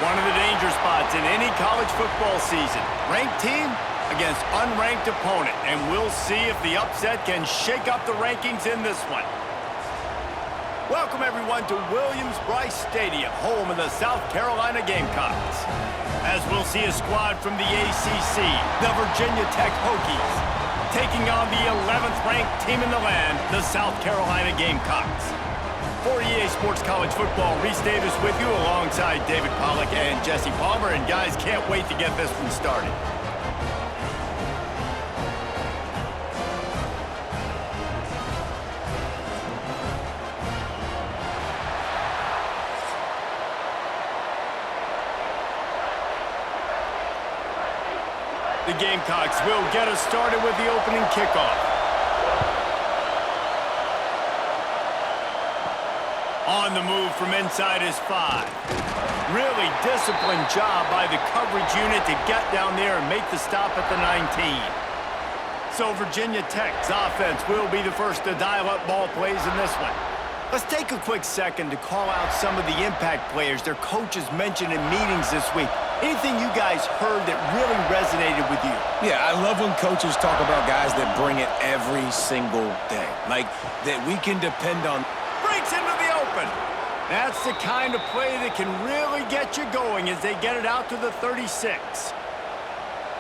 One of the danger spots in any college football season. Ranked team against unranked opponent. And we'll see if the upset can shake up the rankings in this one. Welcome, everyone, to Williams-Brice Stadium, home of the South Carolina Gamecocks. As we'll see a squad from the ACC, the Virginia Tech Hokies, taking on the 11th ranked team in the land, the South Carolina Gamecocks. For EA Sports College Football, Reese Davis with you alongside David Pollack and Jesse Palmer. And guys, can't wait to get this one started. The Gamecocks will get us started with the opening kickoff. On the move from inside his 5. Really disciplined job by the coverage unit to get down there and make the stop at the 19. So Virginia Tech's offense will be the first to dial up ball plays in this one. Let's take a quick second to call out some of the impact players their coaches mentioned in meetings this week. Anything you guys heard that really resonated with you? Yeah, I love when coaches talk about guys that bring it every single day. Like, that we can depend on. Breaks into the open. That's the kind of play that can really get you going as they get it out to the 36.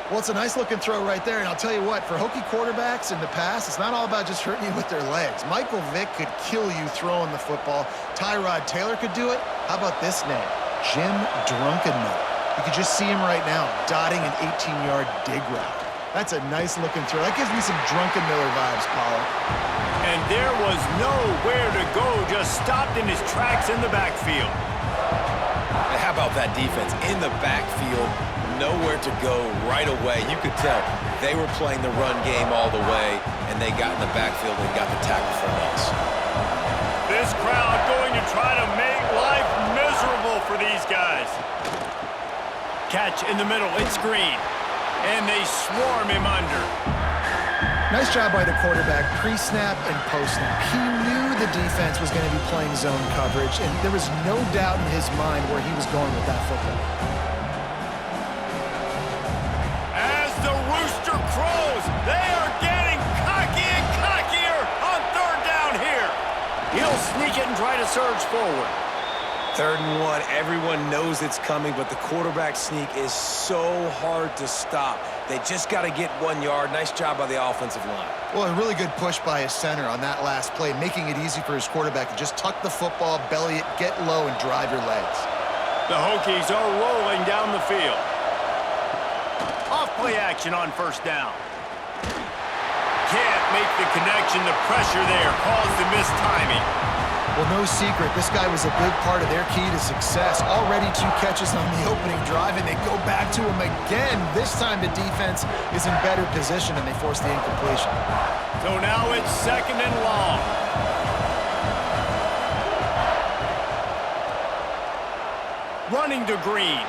Well, it's a nice-looking throw right there, and I'll tell you what, for Hokie quarterbacks in the past, it's not all about just hurting you with their legs. Michael Vick could kill you throwing the football. Tyrod Taylor could do it. How about this name? Jim Drunkenmiller. You can just see him right now, dotting an 18-yard dig route. That's a nice-looking throw. That gives me some Drunkenmiller vibes, Pollard. And there was nowhere to go, just stopped in his tracks in the backfield. And how about that defense in the backfield? Nowhere to go right away. You could tell they were playing the run game all the way, and they got in the backfield and got the tackle for loss. This crowd going to try to make life miserable for these guys. Catch in the middle, it's Green. And they swarm him under. Nice job by the quarterback, pre-snap and post-snap. He knew the defense was going to be playing zone coverage, and there was no doubt in his mind where he was going with that football. As the rooster crows, they are getting cocky and cockier on third down here. He'll sneak it and try to surge forward. 3rd and 1, everyone knows it's coming, but the quarterback sneak is so hard to stop. They just got to get 1 yard. Nice job by the offensive line. Well, a really good push by his center on that last play, making it easy for his quarterback to just tuck the football, belly it, get low, and drive your legs. The Hokies are rolling down the field. Off play action on 1st down. Can't make the connection. The pressure there caused the missed timing. Well, no secret, this guy was a big part of their key to success. Already 2 catches on the opening drive, and they go back to him again. This time the defense is in better position, and they force the incompletion. So now it's 2nd and long. Running to Green.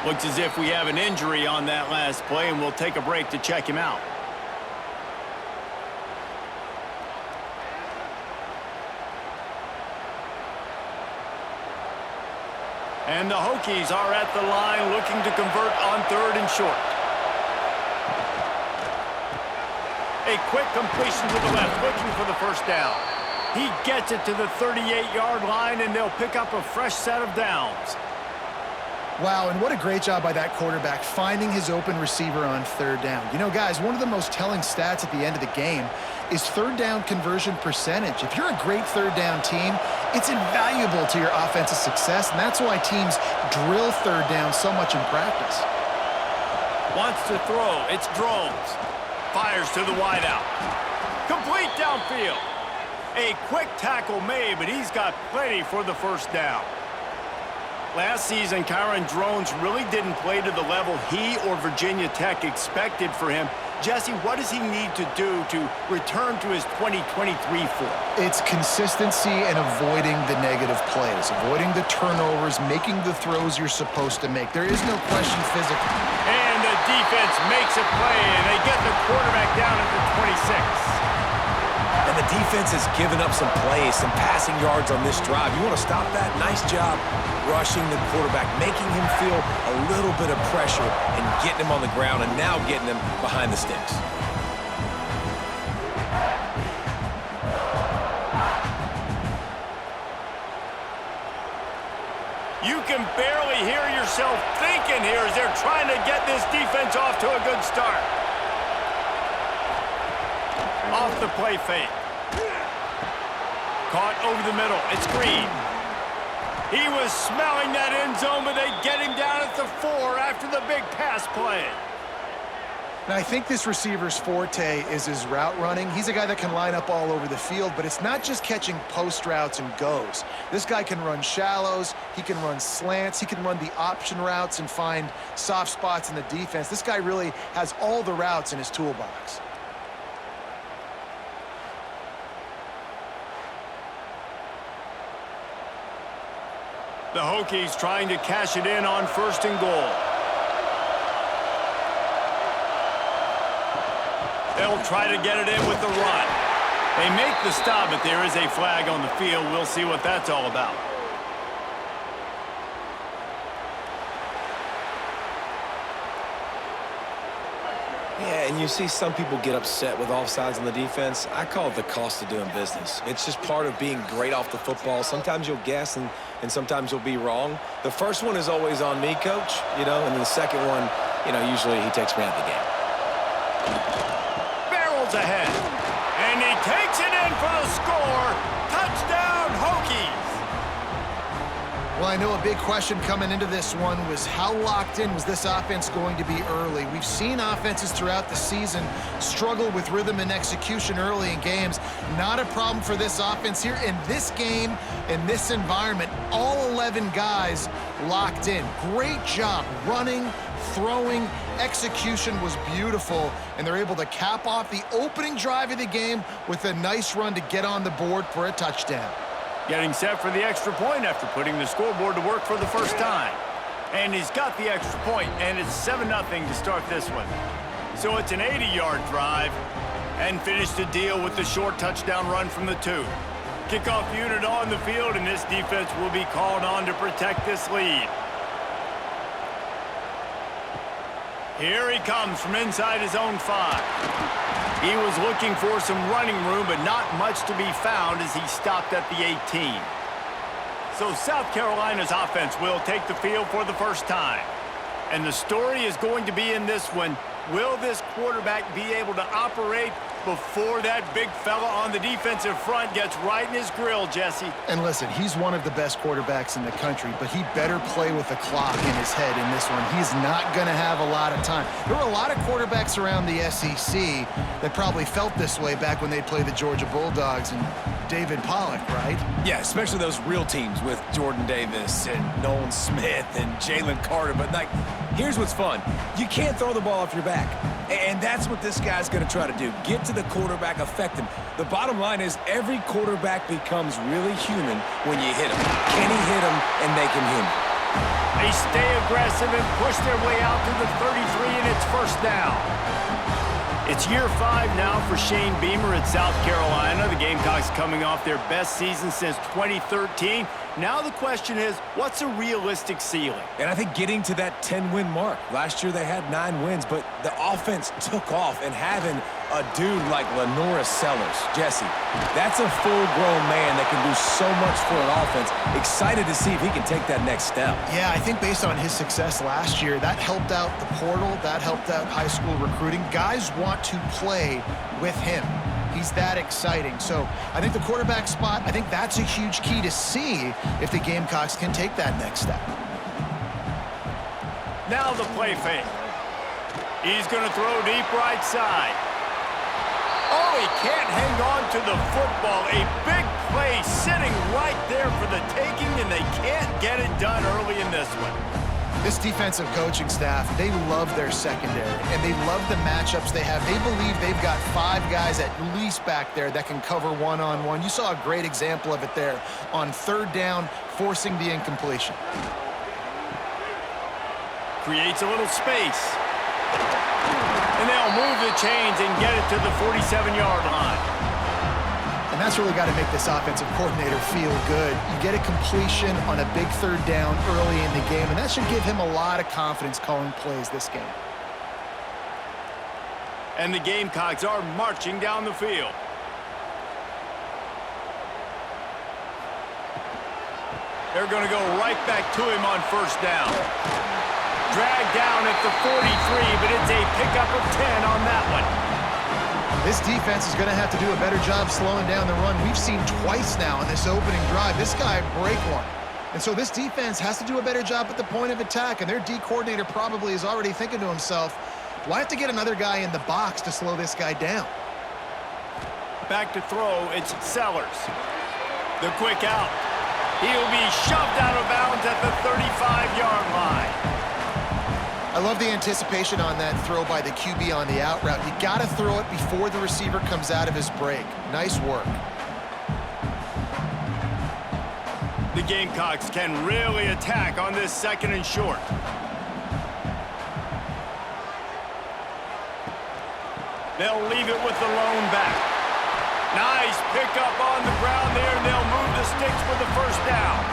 Looks as if we have an injury on that last play, and we'll take a break to check him out. And the Hokies are at the line looking to convert on 3rd and short. A quick completion to the left, looking for the 1st down. He gets it to the 38-yard line, and they'll pick up a fresh set of downs. Wow, and what a great job by that quarterback finding his open receiver on 3rd down. You know, guys, one of the most telling stats at the end of the game is 3rd down conversion percentage. If you're a great 3rd down team, it's invaluable to your offensive success, and that's why teams drill 3rd down so much in practice. Wants to throw. It's Drones. Fires to the wideout. Complete downfield. A quick tackle made, but he's got plenty for the 1st down. Last season, Kyron Drones really didn't play to the level he or Virginia Tech expected for him. Jesse, what does he need to do to return to his 2023 form? It's consistency and avoiding the negative plays, avoiding the turnovers, making the throws you're supposed to make. There is no question physically. And the defense makes a play, and they get the quarterback down at the 26. And the defense has given up some plays, some passing yards on this drive. You want to stop that? Nice job rushing the quarterback, making him feel a little bit of pressure and getting him on the ground and now getting him behind the sticks. You can barely hear yourself thinking here as they're trying to get this defense off to a good start. Off the play fake. Caught over the middle. It's Green. He was smelling that end zone, but they get him down at the 4 after the big pass play. Now, I think this receiver's forte is his route running. He's a guy that can line up all over the field, but it's not just catching post routes and goes. This guy can run shallows, he can run slants, he can run the option routes and find soft spots in the defense. This guy really has all the routes in his toolbox. The Hokies trying to cash it in on 1st and goal. They'll try to get it in with the run. They make the stop, but there is a flag on the field. We'll see what that's all about. Yeah, and you see some people get upset with offsides on the defense. I call it the cost of doing business. It's just part of being great off the football. Sometimes you'll guess and sometimes you'll be wrong. The first one is always on me, coach, and then the second one, usually he takes me out of the game. Barrels ahead, and he takes it in for the score. Touchdown, Hokies! Well, I know a big question coming into this one was how locked in was this offense going to be early? We've seen offenses throughout the season struggle with rhythm and execution early in games. Not a problem for this offense here. In this game, in this environment, all 11 guys locked in. Great job running, throwing, execution was beautiful, and they're able to cap off the opening drive of the game with a nice run to get on the board for a touchdown. Getting set for the extra point after putting the scoreboard to work for the first time. And he's got the extra point, and it's 7-0 to start this one. So it's an 80-yard drive, and finish the deal with the short touchdown run from the 2. Kickoff unit on the field, and this defense will be called on to protect this lead. Here he comes from inside his own 5. He was looking for some running room, but not much to be found as he stopped at the 18. So South Carolina's offense will take the field for the first time. And the story is going to be in this one. Will this quarterback be able to operate before that big fella on the defensive front gets right in his grill, Jesse? And listen, he's one of the best quarterbacks in the country, but he better play with the clock in his head in this one. He's not going to have a lot of time. There were a lot of quarterbacks around the SEC that probably felt this way back when they played the Georgia Bulldogs and David Pollock, right? Yeah, especially those real teams with Jordan Davis and Nolan Smith and Jalen Carter. But, here's what's fun. You can't throw the ball off your back. And that's what this guy's going to try to do. Get to the quarterback, affect him. The bottom line is every quarterback becomes really human when you hit him. Can he hit him and make him human? They stay aggressive and push their way out to the 33, and it's 1st down. It's year 5 now for Shane Beamer at South Carolina. The Gamecocks coming off their best season since 2013. Now the question is, what's a realistic ceiling? And I think getting to that 10-win mark. Last year they had 9 wins, but the offense took off, and having a dude like Lenora Sellers, Jesse, that's a full-grown man that can do so much for an offense. Excited to see if he can take that next step. Yeah, I think based on his success last year, that helped out the portal, that helped out high school recruiting. Guys want to play with him. He's that exciting. So I think the quarterback spot, I think that's a huge key to see if the Gamecocks can take that next step. Now the play fake. He's going to throw deep right side. Oh, he can't hang on to the football. A big play sitting right there for the taking, and they can't get it done early in this one. This defensive coaching staff, they love their secondary, and they love the matchups they have. They believe they've got 5 guys at least back there that can cover one-on-one. You saw a great example of it there on 3rd down, forcing the incompletion. Creates a little space. And they'll move the chains and get it to the 47-yard line. that's really got to make this offensive coordinator feel good. You get a completion on a big third down early in the game, and that should give him a lot of confidence calling plays this game. And the Gamecocks are marching down the field. They're going to go right back to him on first down. Dragged down at the 43, but it's a pickup of 10 on that one. This defense is going to have to do a better job slowing down the run. We've seen twice now in this opening drive. This guy break one. And so this defense has to do a better job at the point of attack, and their D coordinator probably is already thinking to himself, do I have to get another guy in the box to slow this guy down? Back to throw, it's Sellers. The quick out. He'll be shoved out of bounds at the 35-yard line. I love the anticipation on that throw by the QB on the out route. You got to throw it before the receiver comes out of his break. Nice work. The Gamecocks can really attack on this second and short. They'll leave it with the lone back. Nice pickup on the ground there, and they'll move the sticks for the first down.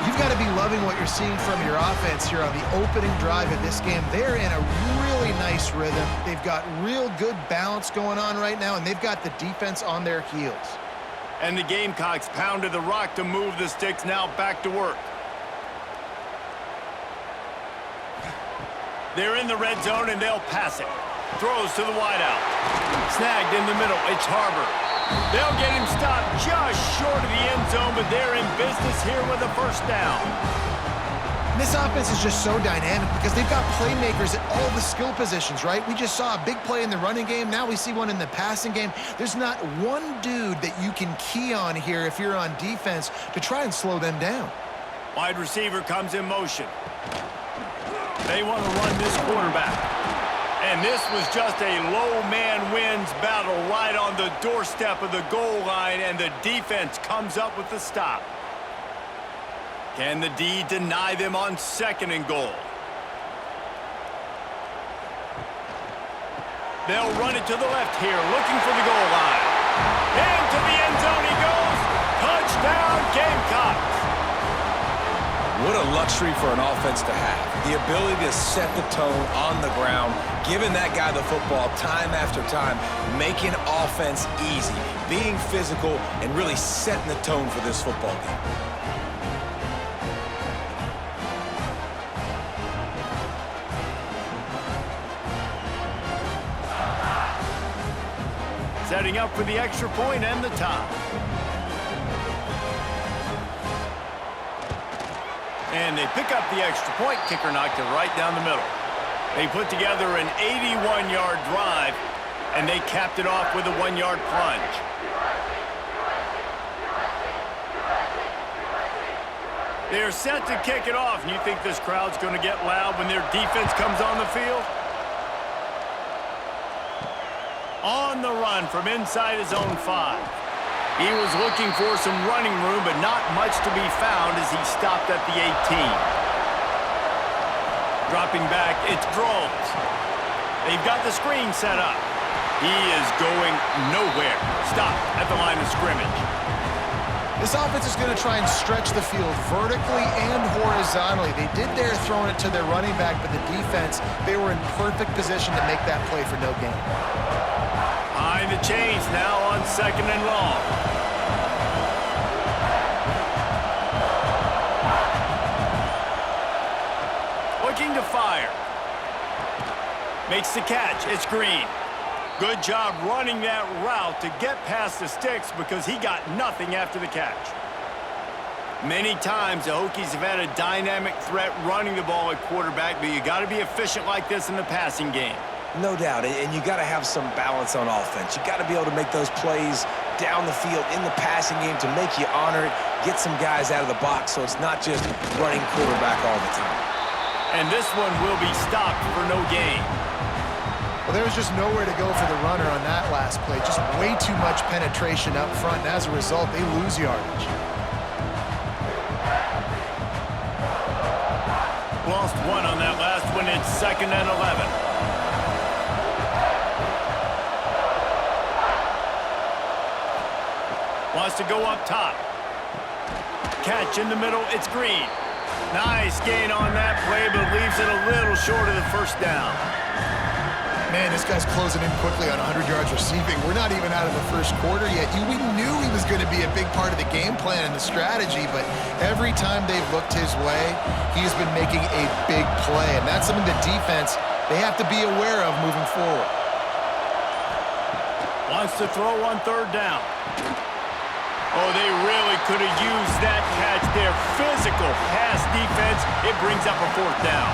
You've got to be loving what you're seeing from your offense here on the opening drive of this game. They're in a really nice rhythm. They've got real good balance going on right now, and they've got the defense on their heels. And the Gamecocks pounded the rock to move the sticks, now back to work. They're in the red zone, and they'll pass it. Throws to the wideout. Snagged in the middle. It's Harbor. They'll get him stopped just short of the end zone, but they're in business here with a first down. This offense is just so dynamic because they've got playmakers at all the skill positions, right? We just saw a big play in the running game. Now we see one in the passing game. There's not one dude that you can key on here if you're on defense to try and slow them down. Wide receiver comes in motion. They want to run this quarterback. And this was just a low man wins battle right on the doorstep of the goal line, and the defense comes up with the stop. Can the D deny them on second and goal? They'll run it to the left here, looking for the goal line. Into the end zone he goes. Touchdown, Gamecocks. What a luxury for an offense to have. The ability to set the tone on the ground, giving that guy the football time after time, making offense easy, being physical, and really setting the tone for this football game. Setting up for the extra point and the tie. And they pick up the extra point. Kicker knocked it right down the middle. They put together an 81-yard drive, and they capped it off with a 1-yard plunge. They're set to kick it off, and you think this crowd's going to get loud when their defense comes on the field? On the run from inside his own 5. He was looking for some running room, but not much to be found as he stopped at the 18. Dropping back, it's Drones. They've got the screen set up. He is going nowhere. Stopped at the line of scrimmage. This offense is going to try and stretch the field vertically and horizontally. They did there throwing it to their running back, but the defense, they were in perfect position to make that play for no gain. Behind the chains now on second and long. Looking to fire. Makes the catch. It's Green. Good job running that route to get past the sticks because he got nothing after the catch. Many times the Hokies have had a dynamic threat running the ball at quarterback, but you got to be efficient like this in the passing game. No doubt, and you got to have some balance on offense. You got to be able to make those plays down the field in the passing game to make you honor it, get some guys out of the box so it's not just running quarterback all the time. And this one will be stopped for no gain. Well, there was just nowhere to go for the runner on that last play. Just way too much penetration up front, and as a result, they lose yardage. Lost one on that last one. It's second and 11. Wants to go up top. Catch in the middle. It's Green. Nice gain on that play, but leaves it a little short of the first down. Man, this guy's closing in quickly on 100 yards receiving. We're not even out of the first quarter yet. We knew he was going to be a big part of the game plan and the strategy, but every time they've looked his way, he's been making a big play, and that's something the defense, they have to be aware of moving forward. Wants to throw on third down. Oh, they really could have used that catch there. Physical pass defense. It brings up a fourth down.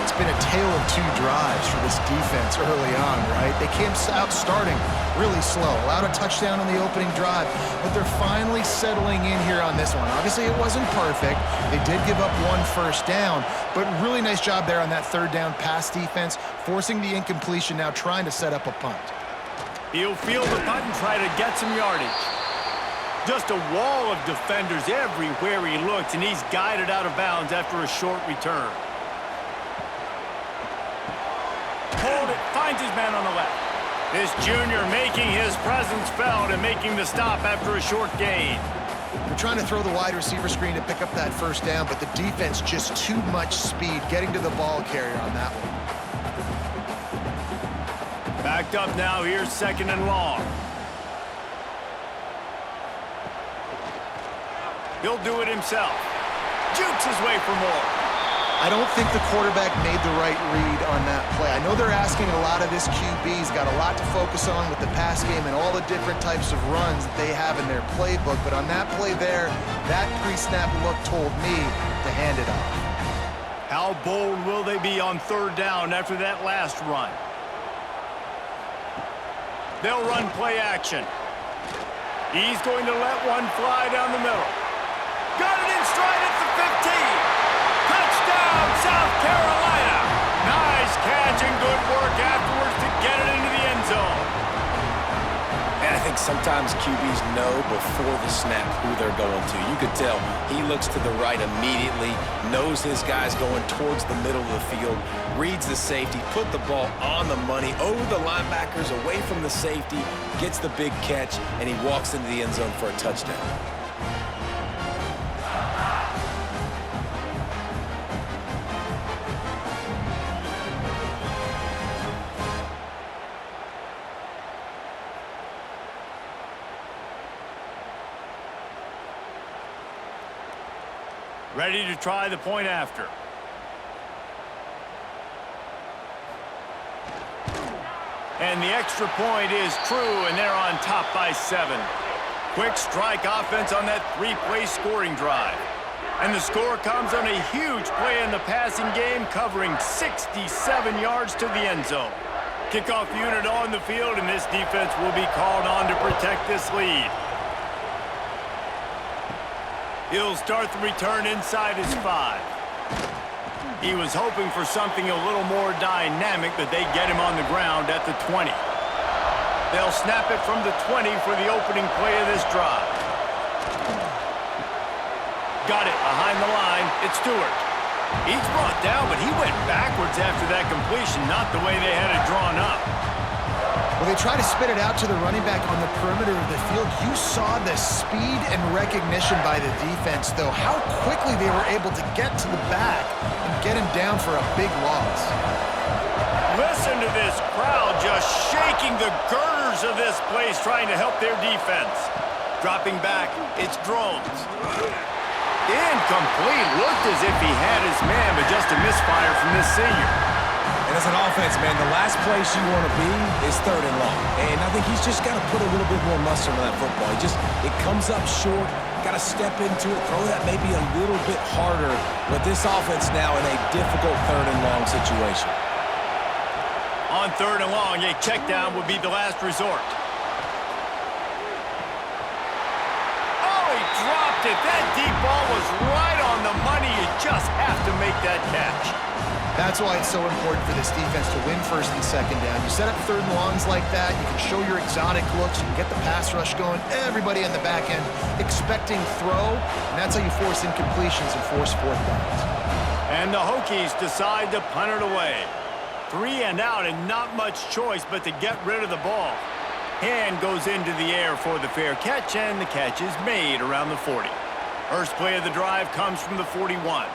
It's been a tale of two drives for this defense early on, right? They came out starting really slow, allowed a touchdown on the opening drive, but they're finally settling in here on this one. Obviously, it wasn't perfect. They did give up one first down, but really nice job there on that third down pass defense, forcing the incompletion, now trying to set up a punt. He'll field the punt and try to get some yardage. Just a wall of defenders everywhere he looks, and he's guided out of bounds after a short return. Hold it, finds his man on the left. This junior making his presence felt and making the stop after a short gain. They're trying to throw the wide receiver screen to pick up that first down, but the defense just too much speed getting to the ball carrier on that one. Backed up now, here's second and long. He'll do it himself. Jukes his way for more. I don't think the quarterback made the right read on that play. I know they're asking a lot of this QB. He's got a lot to focus on with the pass game and all the different types of runs that they have in their playbook. But on that play there, that pre-snap look told me to hand it off. How bold will they be on third down after that last run? They'll run play action. He's going to let one fly down the middle. Got it in stride at the 15. Touchdown, South Carolina. Nice catch and good work afterwards to get it into the end zone. And I think sometimes QBs know before the snap who they're going to. You could tell he looks to the right immediately, knows his guy's going towards the middle of the field, reads the safety, put the ball on the money, over the linebackers, away from the safety, gets the big catch, and he walks into the end zone for a touchdown. Ready to try the point after. And the extra point is true, and they're on top by 7. Quick strike offense on that 3-play scoring drive. And the score comes on a huge play in the passing game, covering 67 yards to the end zone. Kickoff unit on the field, and this defense will be called on to protect this lead. He'll start the return inside his 5. He was hoping for something a little more dynamic, but they get him on the ground at the 20. They'll snap it from the 20 for the opening play of this drive. Got it behind the line. It's Stewart. He's brought down, but he went backwards after that completion, not the way they had it drawn up. Well, they try to spit it out to the running back on the perimeter of the field. You saw the speed and recognition by the defense, though, how quickly they were able to get to the back and get him down for a big loss. Listen to this crowd just shaking the girders of this place, trying to help their defense. Dropping back, it's Drones. Incomplete. Looked as if he had his man, but just a misfire from this senior. And as an offense, man, the last place you want to be is third and long. And I think he's just got to put a little bit more mustard on that football. It comes up short, got to step into it, throw that maybe a little bit harder. But this offense now in a difficult third and long situation. On third and long, a check down would be the last resort. Oh, he dropped it. That deep ball was right on the money. You just have to make that catch. That's why it's so important for this defense to win first and second down. You set up third and longs like that, you can show your exotic looks, you can get the pass rush going, everybody on the back end expecting throw, and that's how you force incompletions and force fourth downs. And the Hokies decide to punt it away. 3 and out and not much choice but to get rid of the ball. Hand goes into the air for the fair catch, and the catch is made around the 40. First play of the drive comes from the 41.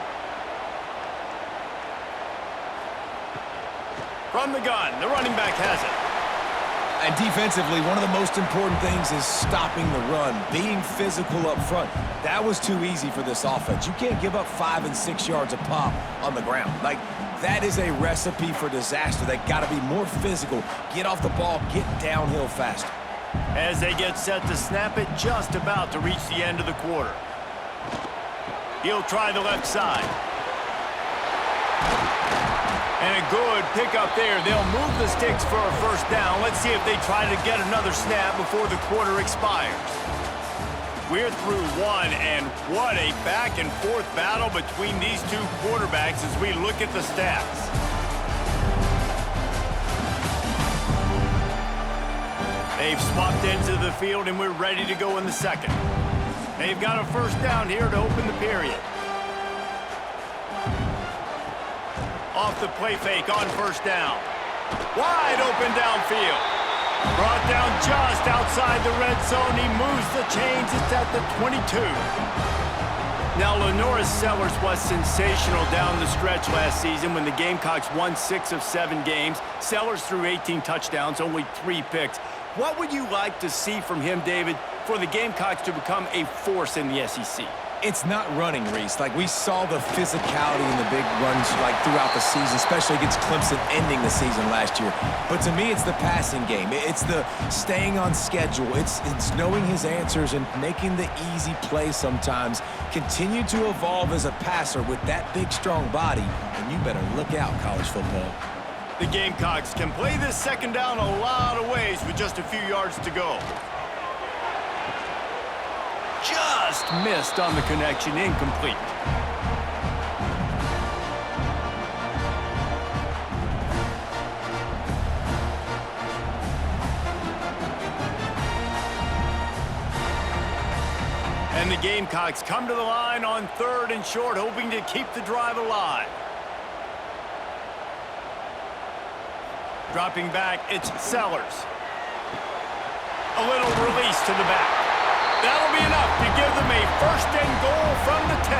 From the gun, the running back has it. And defensively, one of the most important things is stopping the run, being physical up front. That was too easy for this offense. You can't give up 5 and 6 yards a pop on the ground. Like, that is a recipe for disaster. They got to be more physical, get off the ball, get downhill faster. As they get set to snap it, just about to reach the end of the quarter. He'll try the left side. And a good pickup there. They'll move the sticks for a first down. Let's see if they try to get another snap before the quarter expires. We're through one, and what a back-and-forth battle between these two quarterbacks as we look at the stats. They've swapped into the field, and we're ready to go in the second. They've got a first down here to open the period. Off the play fake on first down. Wide open downfield. Brought down just outside the red zone. He moves the chains. It's at the 22. Now, Lenoris Sellers was sensational down the stretch last season when the Gamecocks won 6 of 7 games. Sellers threw 18 touchdowns, only 3 picks. What would you like to see from him, David, for the Gamecocks to become a force in the SEC? It's not running, Reese. Like, we saw the physicality in the big runs, like, throughout the season, especially against Clemson ending the season last year. But to me, it's the passing game. It's the staying on schedule. It's knowing his answers and making the easy play sometimes. Continue to evolve as a passer with that big, strong body, and you better look out, college football. The Gamecocks can play this second down a lot of ways with just a few yards to go. Just missed on the connection, incomplete. And the Gamecocks come to the line on 3rd and short, hoping to keep the drive alive. Dropping back, it's Sellers. A little release to the back. That'll be enough to give them a 1st and goal from the 10.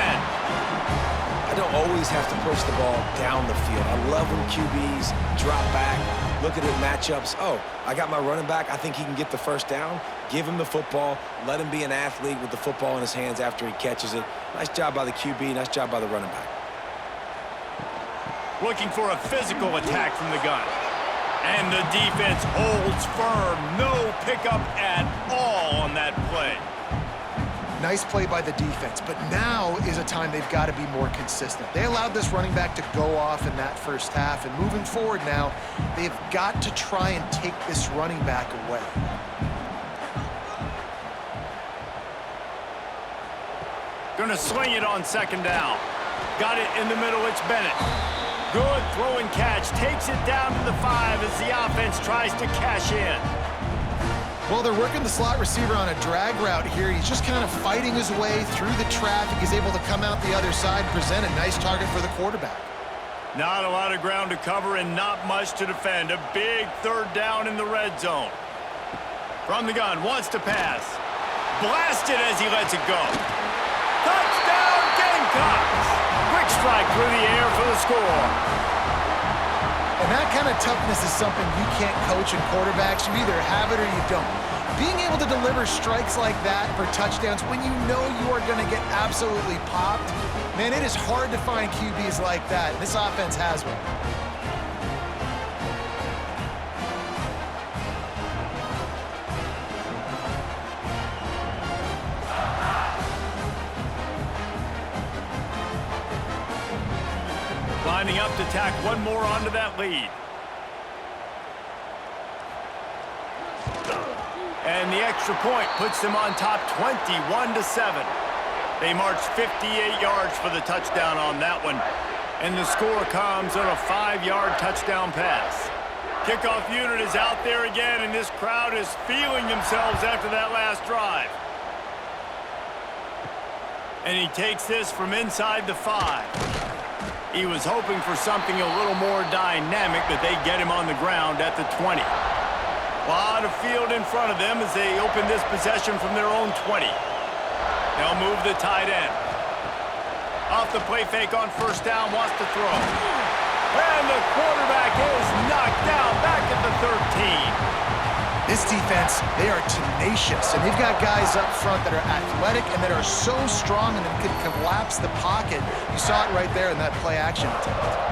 I don't always have to push the ball down the field. I love when QBs drop back, look at it matchups. Oh, I got my running back. I think he can get the first down. Give him the football. Let him be an athlete with the football in his hands after he catches it. Nice job by the QB. Nice job by the running back. Looking for a physical attack from the gun. And the defense holds firm. No pickup at all on that play. Nice play by the defense, but now is a time they've got to be more consistent. They allowed this running back to go off in that first half, and moving forward now, they've got to try and take this running back away. Gonna swing it on 2nd down. Got it in the middle, it's Bennett. Good throw and catch, takes it down to the 5 as the offense tries to cash in. Well, they're working the slot receiver on a drag route here. He's just kind of fighting his way through the traffic. He's able to come out the other side and present a nice target for the quarterback. Not a lot of ground to cover and not much to defend. A big 3rd down in the red zone. From the gun, wants to pass. Blasted as he lets it go. Touchdown, Gamecocks! Quick strike through the air for the score. And that kind of toughness is something you can't coach in quarterbacks. You either have it or you don't. Being able to deliver strikes like that for touchdowns when you know you are going to get absolutely popped, man, it is hard to find QBs like that. This offense has one. Lining up to tack one more onto that lead. And the extra point puts them on top 21-7. They march 58 yards for the touchdown on that one. And the score comes on a 5-yard touchdown pass. Kickoff unit is out there again, and this crowd is feeling themselves after that last drive. And he takes this from inside the 5. He was hoping for something a little more dynamic, but they get him on the ground at the 20. A lot of field in front of them as they open this possession from their own 20. They'll move the tight end. Off the play fake on first down, wants to throw. And the quarterback is knocked down back at the 13. This defense, they are tenacious, and they've got guys up front that are athletic and that are so strong and that can collapse the pocket. You saw it right there in that play action attempt.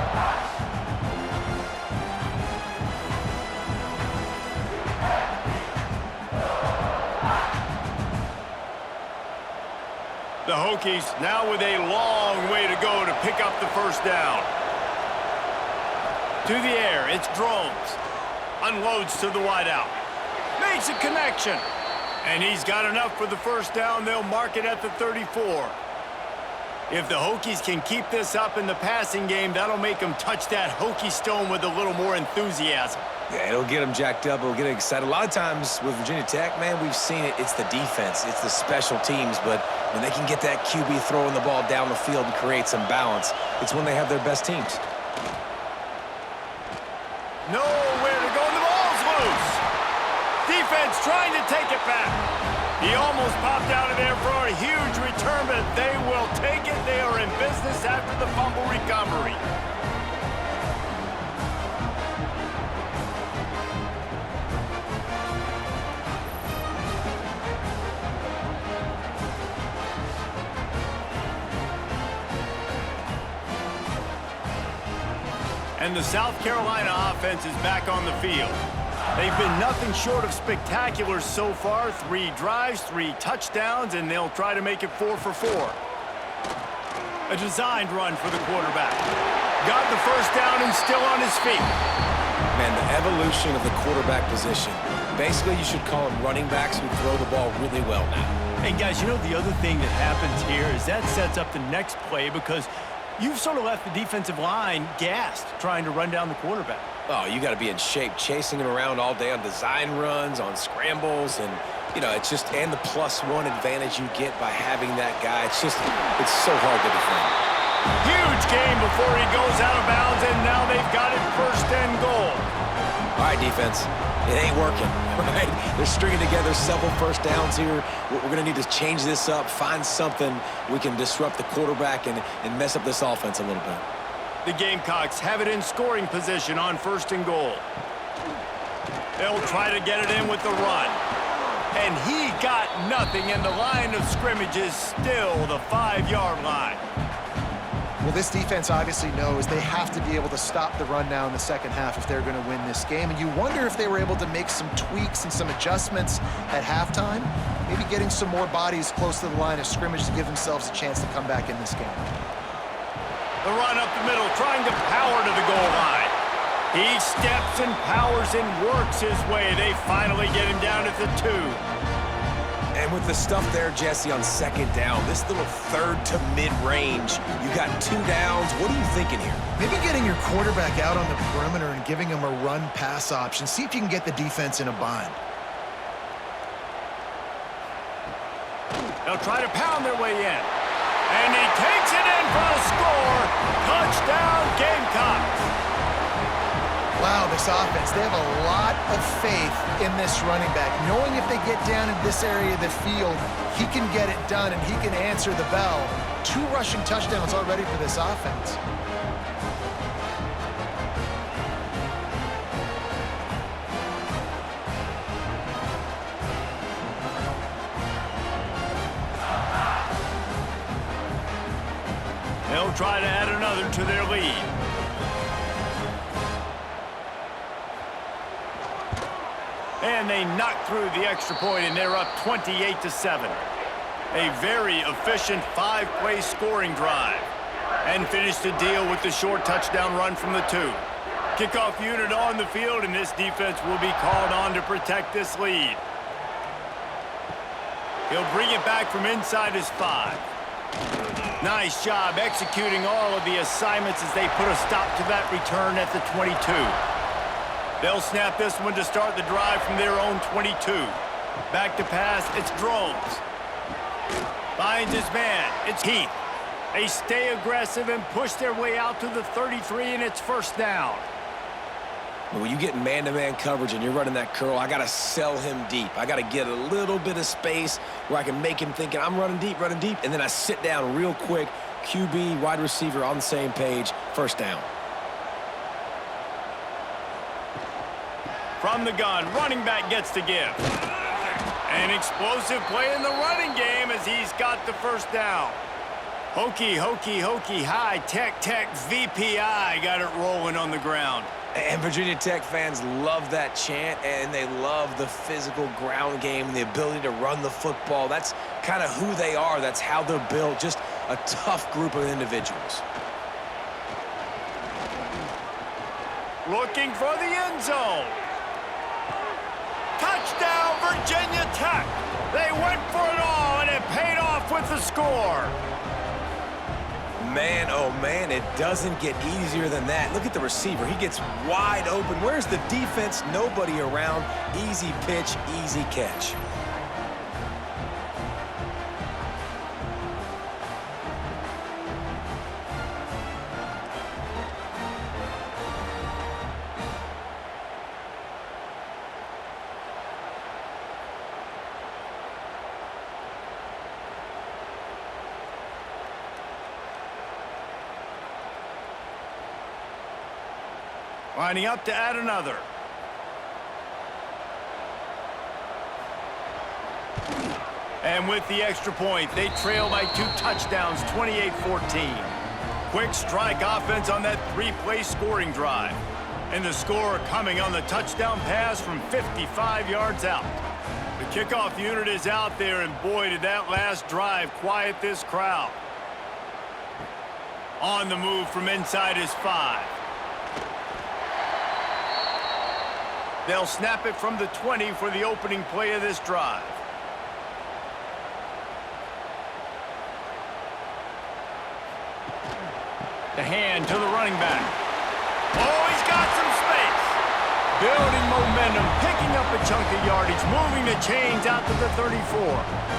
The Hokies now with a long way to go to pick up the first down. To the air, it's Drones. Unloads to the wideout. Makes a connection. And he's got enough for the first down. They'll mark it at the 34. If the Hokies can keep this up in the passing game, that'll make them touch that Hokie stone with a little more enthusiasm. Yeah, it'll get them jacked up. It'll get them excited. A lot of times with Virginia Tech, man, we've seen it. It's the defense. It's the special teams. But when they can get that QB throwing the ball down the field and create some balance, it's when they have their best teams. Nowhere to go, and the ball's loose. Defense trying to take it back. He almost popped out of there for a huge return, but they will take it. They are in business after the fumble recovery. And the South Carolina offense is back on the field. They've been nothing short of spectacular so far. 3 drives, 3 touchdowns, and they'll try to make it 4 for 4. A designed run for the quarterback. Got the first down and still on his feet. Man, the evolution of the quarterback position. Basically, you should call them running backs who throw the ball really well now. And guys, you know the other thing that happens here is that sets up the next play because you've sort of left the defensive line gassed trying to run down the quarterback. Oh, you got to be in shape, chasing him around all day on design runs, on scrambles, and, you know, it's just, and the +1 advantage you get by having that guy. It's so hard to defend. Huge game before he goes out of bounds, and now they've got it 1st and goal. All right, defense. It ain't working, right? They're stringing together several first downs here. We're going to need to change this up, find something we can disrupt the quarterback and mess up this offense a little bit. The Gamecocks have it in scoring position on 1st and goal. They'll try to get it in with the run. And he got nothing, and the line of scrimmage is still the 5-yard line. Well, this defense obviously knows they have to be able to stop the run now in the second half if they're going to win this game. And you wonder if they were able to make some tweaks and some adjustments at halftime, maybe getting some more bodies close to the line of scrimmage to give themselves a chance to come back in this game. The run up the middle, trying to power to the goal line. He steps and powers and works his way. They finally get him down at the 2. And with the stuff there, Jesse, on 2nd down, this little 3rd to mid-range, you got 2 downs. What are you thinking here? Maybe getting your quarterback out on the perimeter and giving him a run-pass option. See if you can get the defense in a bind. They'll try to pound their way in. And he takes it in for a score. Touchdown, Gamecocks. Wow, this offense, they have a lot of faith in this running back. Knowing if they get down in this area of the field, he can get it done and he can answer the bell. 2 rushing touchdowns already for this offense. They'll try to add another to their lead. And they knock through the extra point, and they're up 28-7. A very efficient 5-play scoring drive. And finish the deal with the short touchdown run from the 2. Kickoff unit on the field, and this defense will be called on to protect this lead. He'll bring it back from inside his 5. Nice job executing all of the assignments as they put a stop to that return at the 22. They'll snap this one to start the drive from their own 22. Back to pass, it's Drones. Finds his man, it's Heath. They stay aggressive and push their way out to the 33, and it's 1st down. But when you get man-to-man coverage and you're running that curl, I got to sell him deep. I got to get a little bit of space where I can make him thinking I'm running deep, and then I sit down real quick. QB, wide receiver on the same page, first down. From the gun, running back gets to give. An explosive play in the running game as he's got the first down. Hokie, high, tech, VPI got it rolling on the ground. And Virginia Tech fans love that chant, and they love the physical ground game, the ability to run the football. That's kind of who they are. That's how they're built, just a tough group of individuals. Looking for the end zone. Touchdown, Virginia Tech. They went for it all, and it paid off with the score. Man, oh man, it doesn't get easier than that. Look at the receiver. He gets wide open. Where's the defense? Nobody around. Easy pitch, easy catch. Lining up to add another. And with the extra point, they trail by 2 touchdowns, 28-14. Quick strike offense on that 3-play scoring drive. And the score coming on the touchdown pass from 55 yards out. The kickoff unit is out there, and boy, did that last drive quiet this crowd. On the move from inside his 5. They'll snap it from the 20 for the opening play of this drive. The hand to the running back. Oh, he's got some space. Building momentum, picking up a chunk of yardage, moving the chains out to the 34.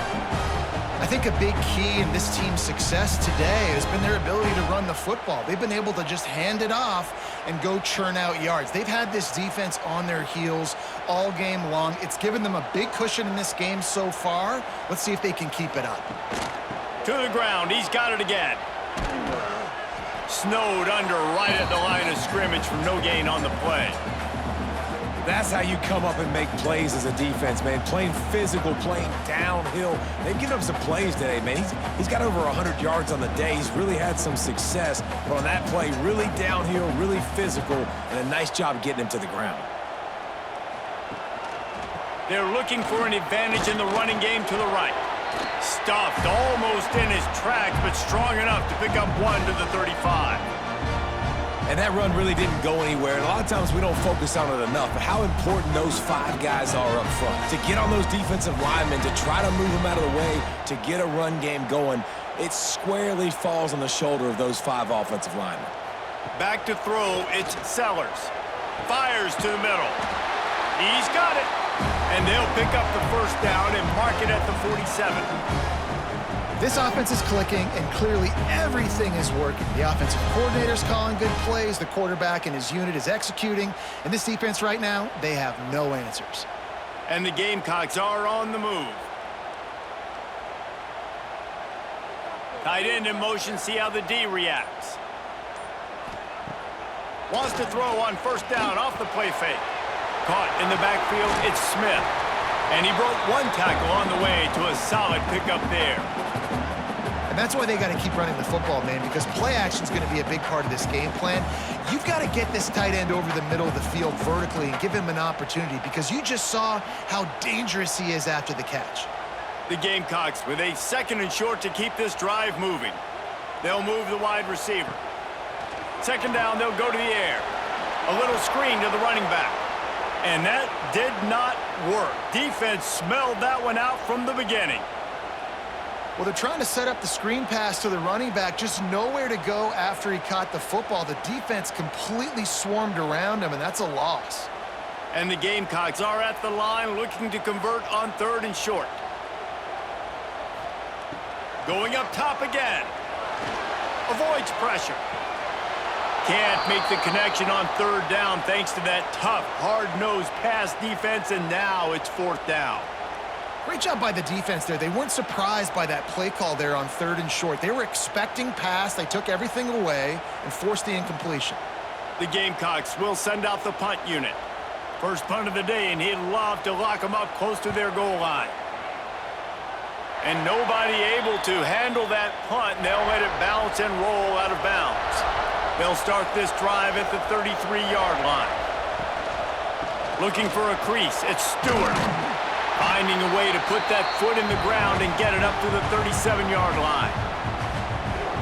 I think a big key in this team's success today has been their ability to run the football. They've been able to just hand it off and go churn out yards. They've had this defense on their heels all game long. It's given them a big cushion in this game so far. Let's see if they can keep it up. To the ground, he's got it again. Snowed under right at the line of scrimmage from no gain on the play. That's how you come up and make plays as a defense, man. Playing physical, playing downhill. They've given up some plays today, man. He's got over 100 yards on the day. He's really had some success. But on that play, really downhill, really physical, and a nice job getting him to the ground. They're looking for an advantage in the running game to the right. Stuffed almost in his tracks, but strong enough to pick up 1 to the 35. And that run really didn't go anywhere. And a lot of times we don't focus on it enough, but how important those 5 guys are up front. To get on those defensive linemen, to try to move them out of the way, to get a run game going, it squarely falls on the shoulder of those 5 offensive linemen. Back to throw, it's Sellers. Fires to the middle. He's got it. And they'll pick up the first down and mark it at the 47. This offense is clicking, and clearly everything is working. The offensive coordinator's calling good plays, the quarterback and his unit is executing, and this defense right now, they have no answers. And the Gamecocks are on the move. Tight end in motion, see how the D reacts. Wants to throw on first down off the play fake. Caught in the backfield, it's Smith. And he broke 1 tackle on the way to a solid pickup there. And that's why they got to keep running the football, man, because play action is going to be a big part of this game plan. You've got to get this tight end over the middle of the field vertically and give him an opportunity, because you just saw how dangerous he is after the catch. The Gamecocks with a 2nd and short to keep this drive moving. They'll move the wide receiver. 2nd down, they'll go to the air. A little screen to the running back. And that did not work. Defense smelled that one out from the beginning. Well, they're trying to set up the screen pass to the running back, just nowhere to go after he caught the football. The defense completely swarmed around him, and that's a loss. And the Gamecocks are at the line looking to convert on 3rd and short. Going up top again. Avoids pressure. can't make the connection on third down thanks to that tough, hard-nosed pass defense, and now it's fourth down. Great job by the defense there. They weren't surprised by that play call there on third and short. They were expecting pass. They took everything away and forced the incompletion. The Gamecocks will send out the punt unit. First punt of the day, and he'd love to lock them up close to their goal line. And nobody able to handle that punt, and they'll let it bounce and roll out of bounds. They'll start this drive at the 33-yard line. Looking for a crease, it's Stewart. Finding a way to put that foot in the ground and get it up to the 37-yard line.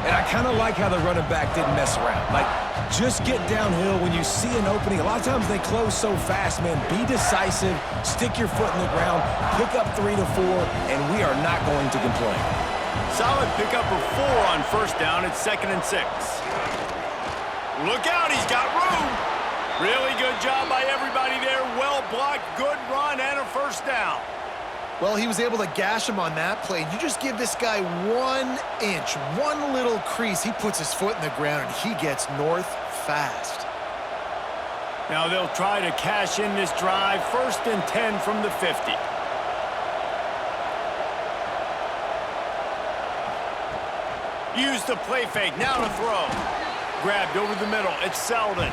And I kind of like how the running back didn't mess around. Like, just get downhill when you see an opening. A lot of times they close so fast, man. Be decisive, stick your foot in the ground, pick up 3 to 4, and we are not going to complain. Solid pickup of 4 on first down at 2nd and 6. Look out, he's got room. Really good job by everybody there. Well blocked, good run, and a first down. Well, he was able to gash him on that play. You just give this guy 1 inch, one little crease. He puts his foot in the ground, and he gets north fast. Now they'll try to cash in this drive. 1st and 10 from the 50. Use the play fake. Now to throw. Grabbed over the middle. It's Selden.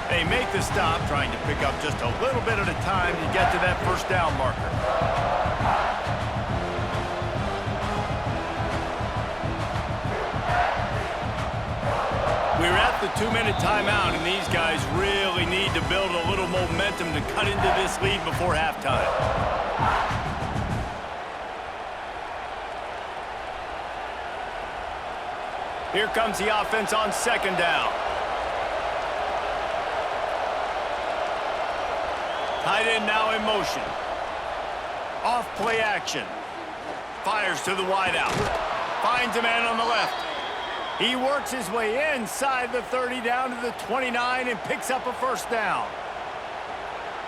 They make the stop, trying to pick up just a little bit at a time to get to that first down marker. We're at the 2-minute timeout, and these guys really need to build a little momentum to cut into this lead before halftime. Here comes the offense on 2nd down. Tight end now in motion. Off play action. Fires to the wideout. Finds a man on the left. He works his way inside the 30 down to the 29 and picks up a first down.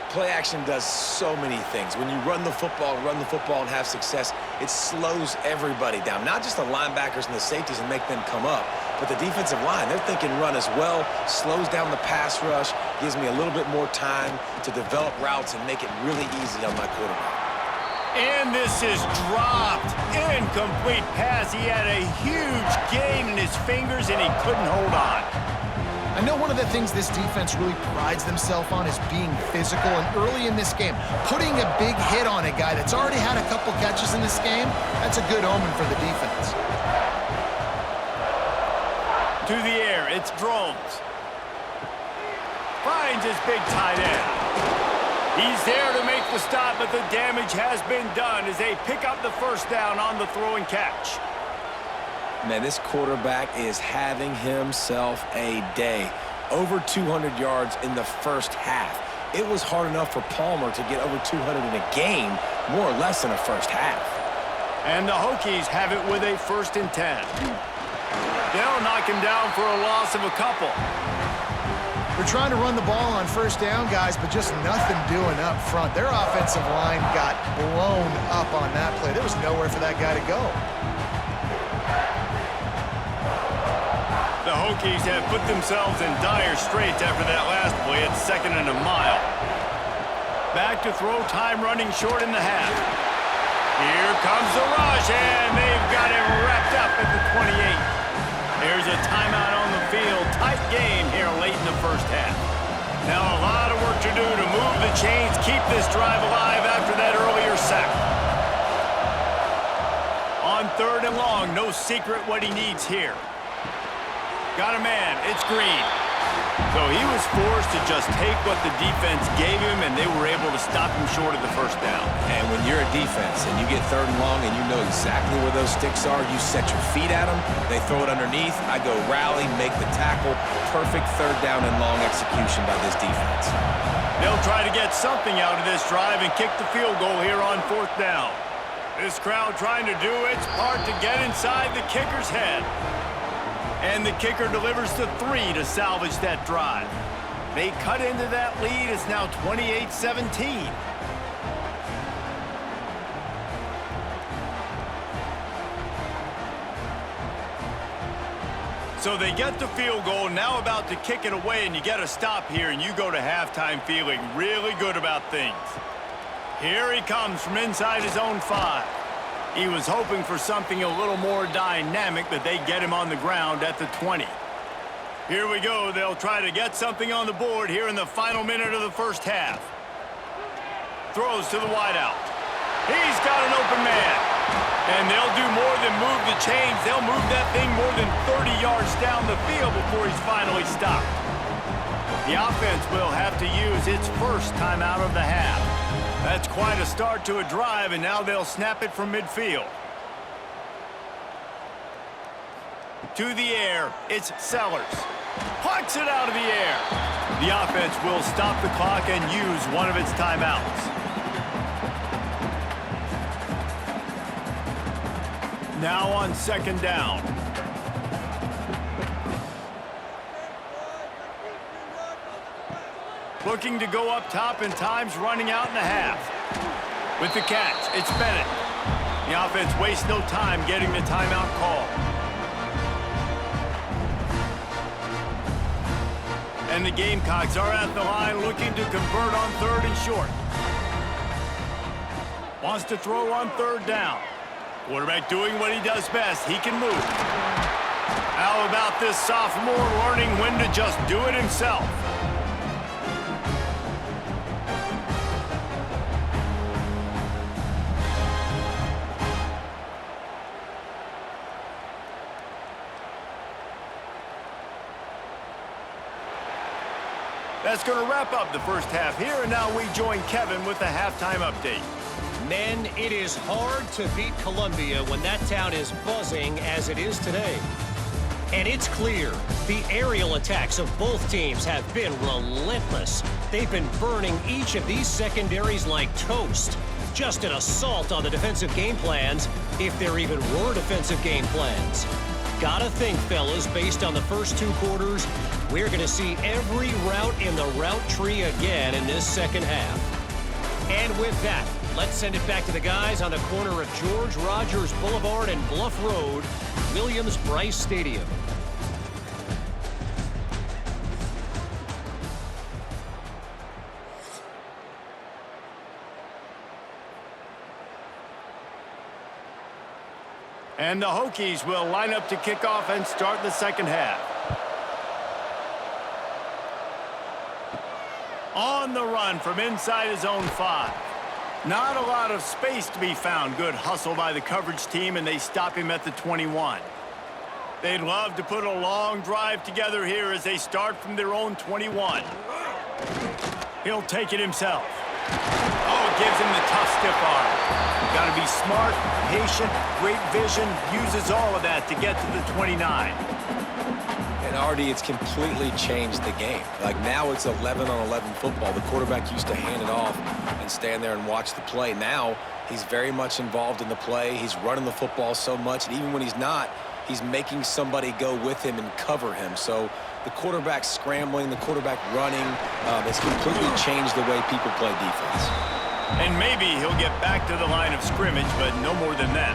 Play action does so many things. When you run the football and have success, it slows everybody down. Not just the linebackers and the safeties and make them come up, but the defensive line. They're thinking run as well, slows down the pass rush, gives me a little bit more time to develop routes and make it really easy on my quarterback. And this is dropped. Incomplete pass. He had a huge gain in his fingers, and he couldn't hold on. I know one of the things this defense really prides themselves on is being physical, and early in this game, putting a big hit on a guy that's already had a couple catches in this game, that's a good omen for the defense. To the air, it's Drones. Finds his big tight end. He's there to make the stop, but the damage has been done as they pick up the first down on the throw and catch. Man, this quarterback is having himself a day. Over 200 yards in the first half. It was hard enough for Palmer to get over 200 in a game, more or less in a first half. And the Hokies have it with a 1st and 10. They'll knock him down for a loss of a couple. They're trying to run the ball on first down, guys, but just nothing doing up front. Their offensive line got blown up on that play. There was nowhere for that guy to go. The Hokies have put themselves in dire straits after that last play at 2nd and a mile. Back to throw, time running short in the half. Here comes the rush, and they've got it wrapped up at the 28. There's a timeout on the field. Tight game here late in the first half. Now a lot of work to do to move the chains, keep this drive alive after that earlier sack. On 3rd and long, no secret what he needs here. Got a man, it's Green. So he was forced to just take what the defense gave him, and they were able to stop him short of the first down. And when you're a defense and you get 3rd and long and you know exactly where those sticks are, you set your feet at them, they throw it underneath, I go rally, make the tackle. Perfect 3rd down and long execution by this defense. They'll try to get something out of this drive and kick the field goal here on 4th down. This crowd trying to do its part to get inside the kicker's head. And the kicker delivers the 3 to salvage that drive. They cut into that lead. It's now 28-17. So they get the field goal, now about to kick it away, and you get a stop here, and you go to halftime feeling really good about things. Here he comes from inside his own 5. He was hoping for something a little more dynamic, but they get him on the ground at the 20. Here we go. They'll try to get something on the board here in the final minute of the first half. Throws to the wideout. He's got an open man. And they'll do more than move the chains. They'll move that thing more than 30 yards down the field before he's finally stopped. The offense will have to use its first timeout of the half. That's quite a start to a drive, and now they'll snap it from midfield. To the air, it's Sellers. Plucks it out of the air. The offense will stop the clock and use one of its timeouts. Now on second down. Looking to go up top, and time's running out in the half. With the catch, it's Bennett. The offense wastes no time getting the timeout call. And the Gamecocks are at the line looking to convert on 3rd and short. Wants to throw on 3rd down. Quarterback doing what he does best. He can move. How about this sophomore learning when to just do it himself? That's going to wrap up the first half here, and now we join Kevin with the halftime update. Men, it is hard to beat Columbia when that town is buzzing as it is today. And it's clear, the aerial attacks of both teams have been relentless. They've been burning each of these secondaries like toast. Just an assault on the defensive game plans, if there even were defensive game plans. Gotta think, fellas, based on the first 2 quarters, we're going to see every route in the route tree again in this second half. And with that, let's send it back to the guys on the corner of George Rogers Boulevard and Bluff Road, Williams-Brice Stadium. And the Hokies will line up to kick off and start the second half. On the run from inside his own 5. Not a lot of space to be found. Good hustle by the coverage team, and they stop him at the 21. They'd love to put a long drive together here as they start from their own 21. He'll take it himself. Oh, it gives him the tough stiff arm. Got to be smart, patient, great vision, uses all of that to get to the 29. And Artie, it's completely changed the game. Like now it's 11-on-11 football. The quarterback used to hand it off and stand there and watch the play. Now he's very much involved in the play. He's running the football so much, and even when he's not, he's making somebody go with him and cover him. So the quarterback scrambling, the quarterback running, it's completely changed the way people play defense. And maybe he'll get back to the line of scrimmage, but no more than that.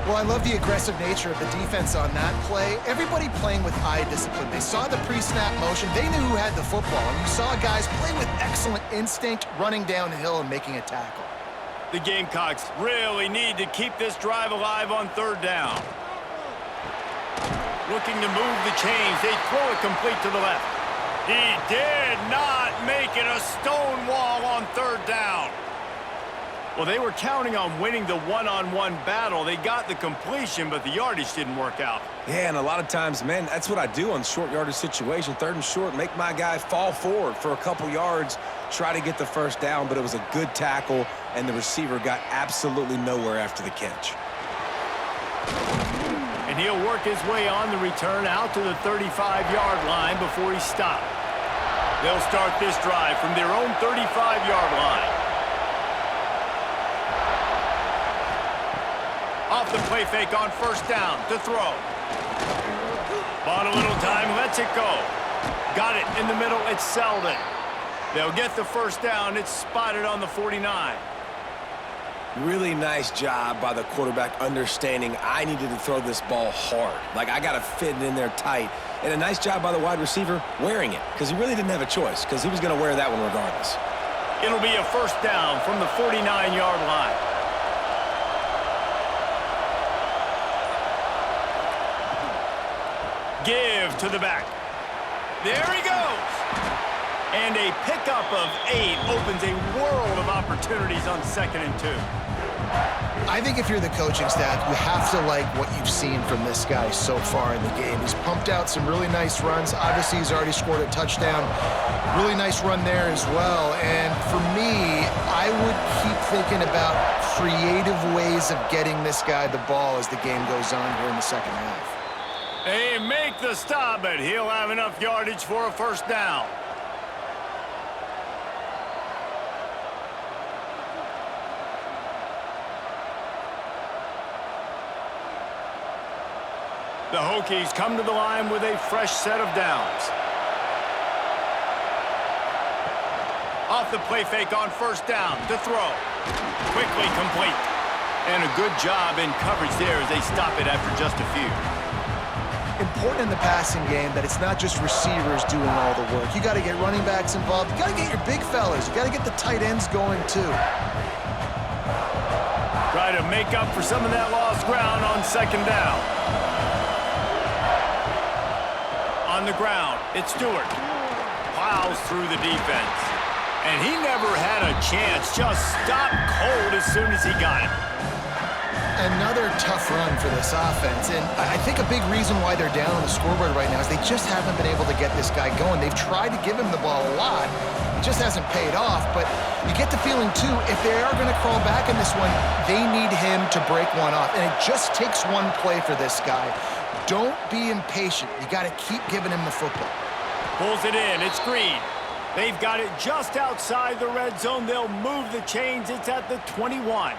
Well, I love the aggressive nature of the defense on that play. Everybody playing with eye discipline. They saw the pre-snap motion. They knew who had the football. And you saw guys play with excellent instinct, running downhill and making a tackle. The Gamecocks really need to keep this drive alive on 3rd down. Looking to move the chains. They throw it complete to the left. He did not make it a stone wall on 3rd down. Well, they were counting on winning the one-on-one battle. They got the completion, but the yardage didn't work out. Yeah, and a lot of times, man, that's what I do on short yardage situation. 3rd and short, make my guy fall forward for a couple yards, try to get the first down, but it was a good tackle, and the receiver got absolutely nowhere after the catch. And he'll work his way on the return out to the 35-yard line before he's stopped. They'll start this drive from their own 35-yard line. Off the play fake on 1st down to throw. Bought a little time, lets it go. Got it in the middle, it's Selden. They'll get the 1st down, it's spotted on the 49. Really nice job by the quarterback understanding I needed to throw this ball hard. Like, I got to fit it in there tight. And a nice job by the wide receiver wearing it, because he really didn't have a choice, because he was going to wear that one regardless. It'll be a first down from the 49-yard line. Give to the back. There he goes. And a pickup of 8 opens a world of opportunities on 2nd and 2. I think if you're the coaching staff, you have to like what you've seen from this guy so far in the game. He's pumped out some really nice runs. Obviously, he's already scored a touchdown. Really nice run there as well. And for me, I would keep thinking about creative ways of getting this guy the ball as the game goes on here in the second half. They make the stop, but he'll have enough yardage for a first down. The Hokies come to the line with a fresh set of downs. Off the play fake on first down to throw. Quickly complete. And a good job in coverage there as they stop it after just a few. Important in the passing game that it's not just receivers doing all the work. You got to get running backs involved. You got to get your big fellas. You got to get the tight ends going too. Try to make up for some of that lost ground on second down. On the ground, it's Stewart. Plows through the defense. And he never had a chance. Just stopped cold as soon as he got it. Another tough run for this offense. And I think a big reason why they're down on the scoreboard right now is they just haven't been able to get this guy going. They've tried to give him the ball a lot. It just hasn't paid off. But you get the feeling, too, if they are going to crawl back in this one, they need him to break one off. And it just takes one play for this guy. Don't be impatient. You got to keep giving him the football. Pulls it in. It's Green. They've got it just outside the red zone. They'll move the chains. It's at the 21.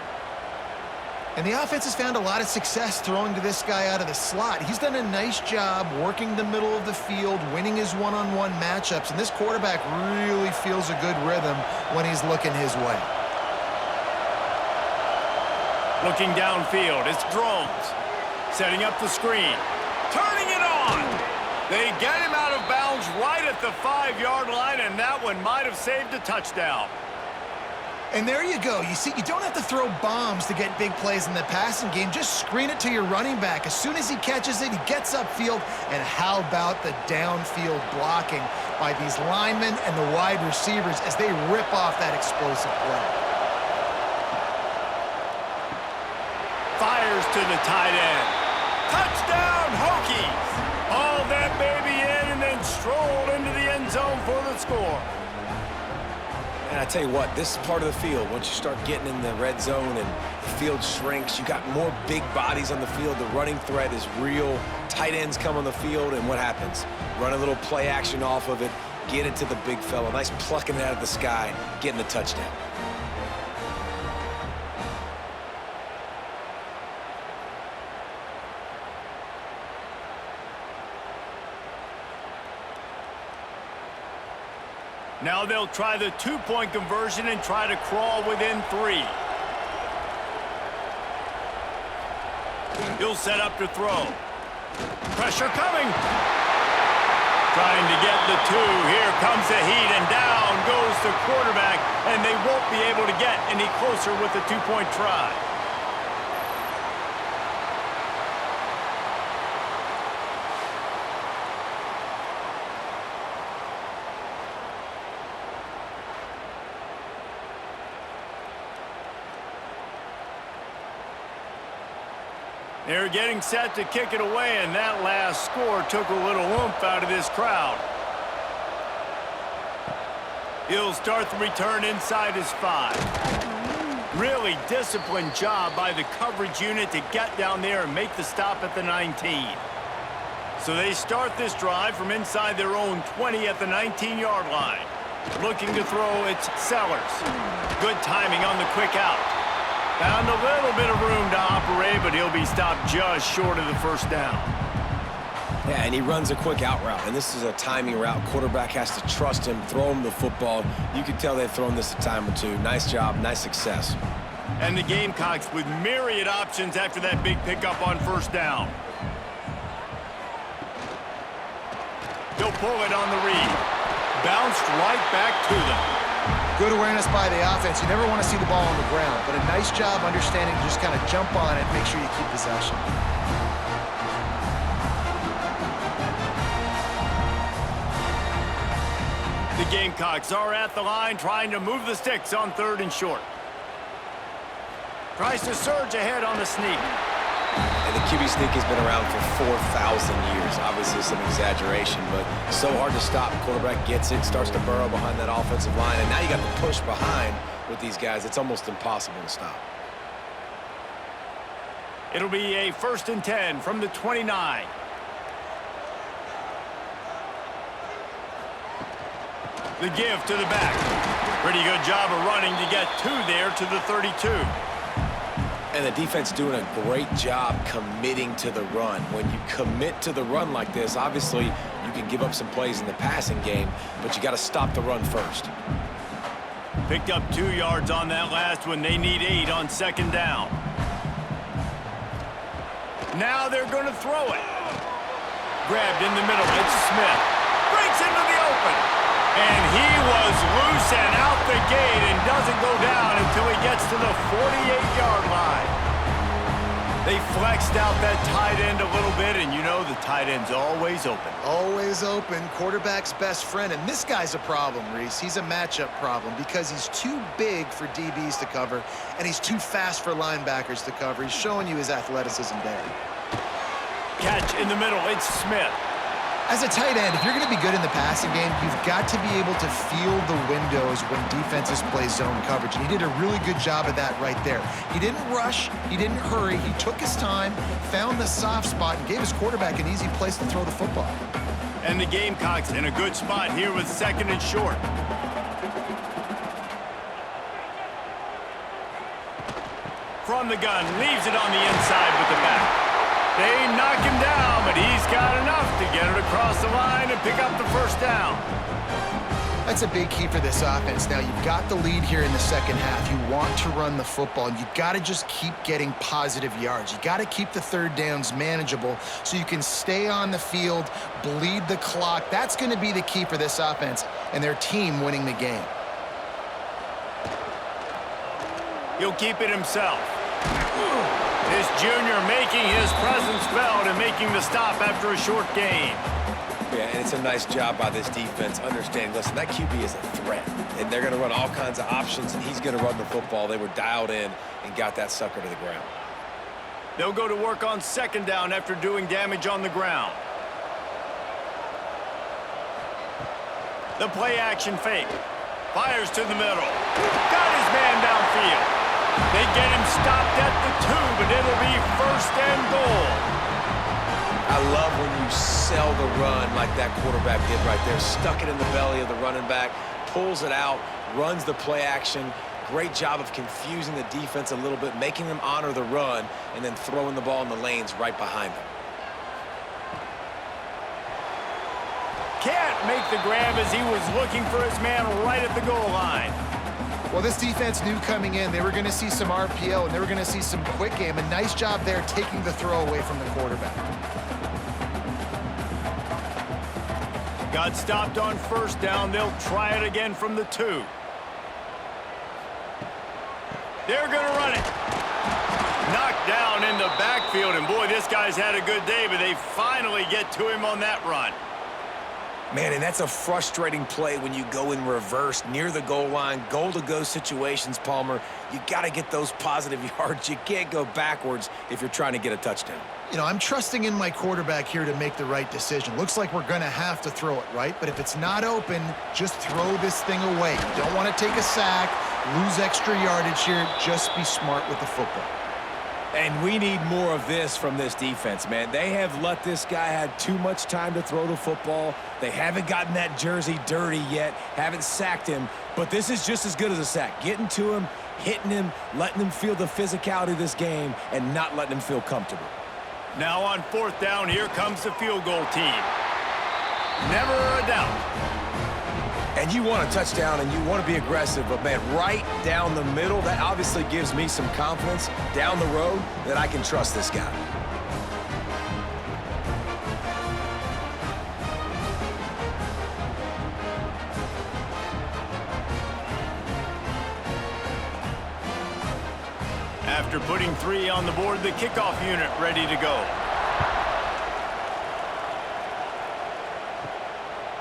And the offense has found a lot of success throwing to this guy out of the slot. He's done a nice job working the middle of the field, winning his one-on-one matchups. And this quarterback really feels a good rhythm when he's looking his way. Looking downfield. It's Drones. Setting up the screen. Turning it on. They get him out of bounds right at the 5-yard line, and that one might have saved a touchdown. And there you go. You see, you don't have to throw bombs to get big plays in the passing game. Just screen it to your running back. As soon as he catches it, he gets upfield. And how about the downfield blocking by these linemen and the wide receivers as they rip off that explosive play. Fires to the tight end. Touchdown, Hokies! Hauled that baby in and then strolled into the end zone for the score. And I tell you what, this part of the field, once you start getting in the red zone and the field shrinks, you got more big bodies on the field. The running threat is real. Tight ends come on the field, and what happens? Run a little play action off of it, get it to the big fella. Nice plucking it out of the sky, getting the touchdown. Now they'll try the two-point conversion and try to crawl within 3. He'll set up to throw. Pressure coming. Trying to get the 2. Here comes the heat, and down goes the quarterback, and they won't be able to get any closer with the two-point try. They're getting set to kick it away, and that last score took a little oomph out of this crowd. He'll start the return inside his 5. Really disciplined job by the coverage unit to get down there and make the stop at the 19. So they start this drive from inside their own 20 at the 19-yard line. Looking to throw, it's Sellers. Good timing on the quick out. Found a little bit of room to operate, but he'll be stopped just short of the first down. Yeah, and he runs a quick out route, and this is a timing route. Quarterback has to trust him, throw him the football. You can tell they've thrown this a time or two. Nice job, nice success. And the Gamecocks with myriad options after that big pickup on first down. He'll pull it on the read. Bounced right back to them. Good awareness by the offense. You never want to see the ball on the ground, but a nice job understanding to just kind of jump on it, make sure you keep possession. The Gamecocks are at the line trying to move the sticks on 3rd and short. Tries to surge ahead on the sneak. And the QB sneak has been around for 4,000 years. Obviously some exaggeration, but so hard to stop. Quarterback gets it, starts to burrow behind that offensive line, and now you got the push behind with these guys. It's almost impossible to stop. It'll be a 1st and 10 from the 29. The give to the back. Pretty good job of running to get 2 there to the 32. And the defense doing a great job committing to the run. When you commit to the run like this, obviously you can give up some plays in the passing game, but you got to stop the run first. Picked up 2 yards on that last one. They need 8 on 2nd down. Now they're going to throw it. Grabbed in the middle. It's Smith. Breaks into the open. And he was loose and out the gate and doesn't go down until he gets to the 48-yard line. They flexed out that tight end a little bit, and you know the tight end's always open. Always open. Quarterback's best friend. And this guy's a problem, Reese. He's a matchup problem because he's too big for DBs to cover, and he's too fast for linebackers to cover. He's showing you his athleticism there. Catch in the middle. It's Smith. As a tight end, if you're going to be good in the passing game, you've got to be able to feel the windows when defenses play zone coverage. And he did a really good job of that right there. He didn't rush. He didn't hurry. He took his time, found the soft spot, and gave his quarterback an easy place to throw the football. And the Gamecocks in a good spot here with 2nd and short. From the gun, leaves it on the inside with the back. They knock him down, but he's got enough to get it across the line and pick up the 1st down. That's a big key for this offense. Now, you've got the lead here in the 2nd half. You want to run the football, and you've got to just keep getting positive yards. You got to keep the 3rd downs manageable so you can stay on the field, bleed the clock. That's going to be the key for this offense and their team winning the game. He'll keep it himself. This junior making his presence felt and making the stop after a short gain. Yeah, and it's a nice job by this defense understanding, listen, that QB is a threat, and they're going to run all kinds of options, and he's going to run the football. They were dialed in and got that sucker to the ground. They'll go to work on 2nd down after doing damage on the ground. The play action fake. Fires to the middle. Got his man downfield. They get him stopped at the 2, but it'll be 1st and goal. I love when you sell the run like that quarterback did right there. Stuck it in the belly of the running back, pulls it out, runs the play action. Great job of confusing the defense a little bit, making them honor the run, and then throwing the ball in the lanes right behind them. Can't make the grab as he was looking for his man right at the goal line. Well, this defense knew coming in they were going to see some RPO and they were going to see some quick game. A nice job there taking the throw away from the quarterback. Got stopped on 1st down. They'll try it again from the 2. They're going to run it. Knocked down in the backfield, and boy, this guy's had a good day, but they finally get to him on that run. Man, and that's a frustrating play when you go in reverse near the goal line, goal-to-go situations, Palmer. You got to get those positive yards. You can't go backwards if you're trying to get a touchdown. You know, I'm trusting in my quarterback here to make the right decision. Looks like we're going to have to throw it, right? But if it's not open, just throw this thing away. You don't want to take a sack, lose extra yardage here. Just be smart with the football. And we need more of this from this defense, man. They have let this guy have too much time to throw the football. They haven't gotten that jersey dirty yet, haven't sacked him. But this is just as good as a sack. Getting to him, hitting him, letting him feel the physicality of this game, and not letting him feel comfortable. Now on 4th down, here comes the field goal team. Never a doubt. And you want a touchdown and you want to be aggressive, but man, right down the middle, that obviously gives me some confidence down the road that I can trust this guy. After putting 3 on the board, the kickoff unit ready to go.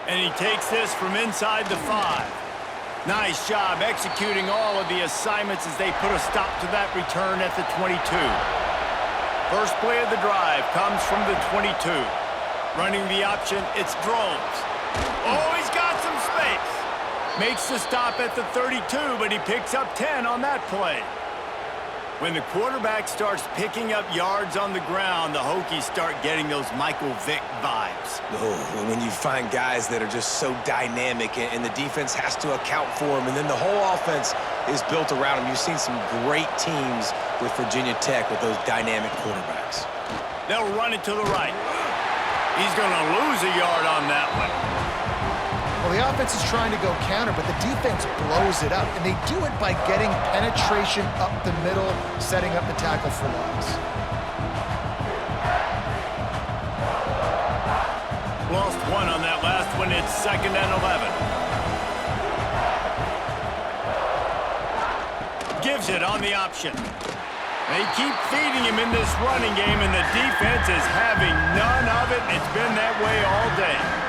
And he takes this from inside the 5. Nice job executing all of the assignments as they put a stop to that return at the 22. First play of the drive comes from the 22. Running the option, it's Drones. Oh, he's got some space. Makes the stop at the 32, but he picks up 10 on that play. When the quarterback starts picking up yards on the ground, the Hokies start getting those Michael Vick vibes. Oh, when you find guys that are just so dynamic and the defense has to account for them, and then the whole offense is built around them. You've seen some great teams with Virginia Tech with those dynamic quarterbacks. They'll run it to the right. He's going to lose a yard on that one. Well, the offense is trying to go counter, but the defense blows it up, and they do it by getting penetration up the middle, setting up the tackle for loss. Lost 1 on that last one. It's 2nd and 11. Gives it on the option. They keep feeding him in this running game, and the defense is having none of it. It's been that way all day.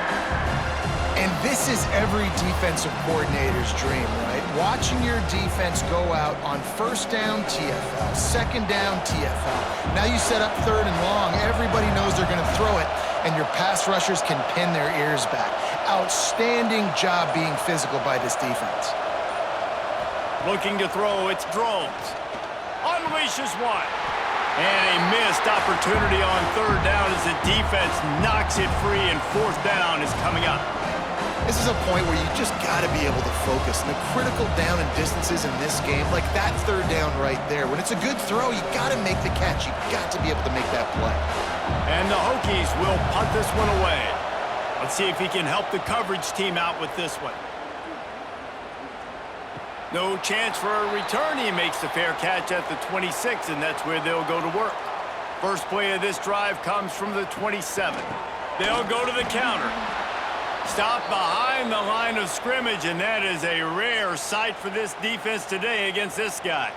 And this is every defensive coordinator's dream, right? Watching your defense go out on first down, TFL, second down, TFL. Now you set up 3rd and long. Everybody knows they're going to throw it, and your pass rushers can pin their ears back. Outstanding job being physical by this defense. Looking to throw, it's Drones. Unleashes 1. And a missed opportunity on 3rd down as the defense knocks it free, and 4th down is coming up. This is a point where you just got to be able to focus. And the critical down and distances in this game, like that 3rd down right there, when it's a good throw, you got to make the catch. You got to be able to make that play. And the Hokies will punt this one away. Let's see if he can help the coverage team out with this one. No chance for a return. He makes the fair catch at the 26, and that's where they'll go to work. First play of this drive comes from the 27. They'll go to the counter. Stop behind the line of scrimmage, and that is a rare sight for this defense today against this guy.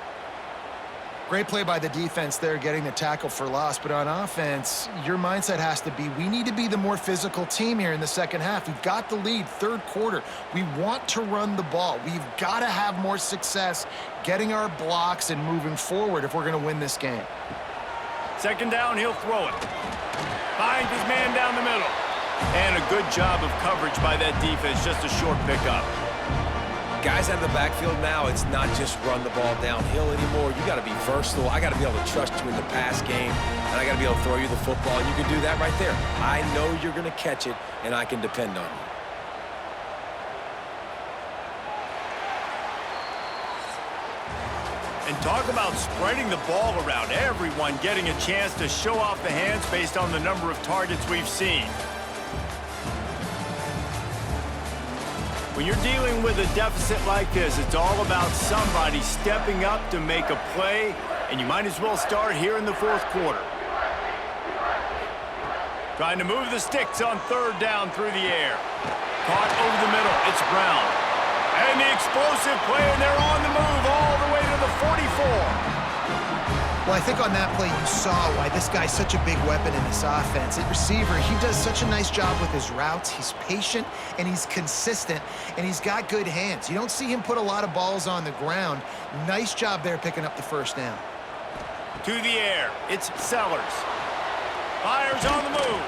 Great play by the defense there, getting the tackle for loss. But on offense, your mindset has to be, we need to be the more physical team here in the second half. We've got the lead, 3rd quarter. We want to run the ball. We've got to have more success getting our blocks and moving forward if we're going to win this game. 2nd down, he'll throw it. Finds his man down the middle. And a good job of coverage by that defense, just a short pickup. Guys out of the backfield now, it's not just run the ball downhill anymore. You got to be versatile. I got to be able to trust you in the pass game, and I got to be able to throw you the football, and you can do that right there. I know you're going to catch it, and I can depend on you. And talk about spreading the ball around. Everyone getting a chance to show off the hands based on the number of targets we've seen. When you're dealing with a deficit like this, it's all about somebody stepping up to make a play, and you might as well start here in the 4th quarter. Trying to move the sticks on 3rd down through the air. Caught over the middle. It's Brown. And the explosive play, and they're on the move all the way to the 44. Well, I think on that play you saw why this guy's such a big weapon in this offense. At receiver, he does such a nice job with his routes. He's patient, and he's consistent, and he's got good hands. You don't see him put a lot of balls on the ground. Nice job there picking up the 1st down. To the air, it's Sellers. Fires on the move.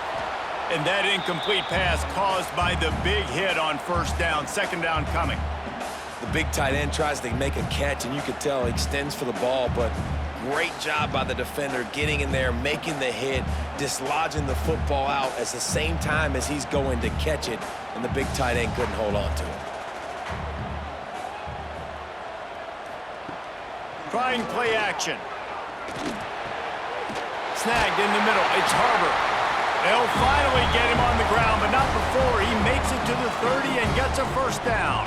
And that incomplete pass caused by the big hit on 1st down, 2nd down coming. The big tight end tries to make a catch, and you can tell he extends for the ball, but great job by the defender getting in there, making the hit, dislodging the football out at the same time as he's going to catch it, and the big tight end couldn't hold on to it. Trying play action. Snagged in the middle. It's Harbor. They'll finally get him on the ground, but not before he makes it to the 30 and gets a first down.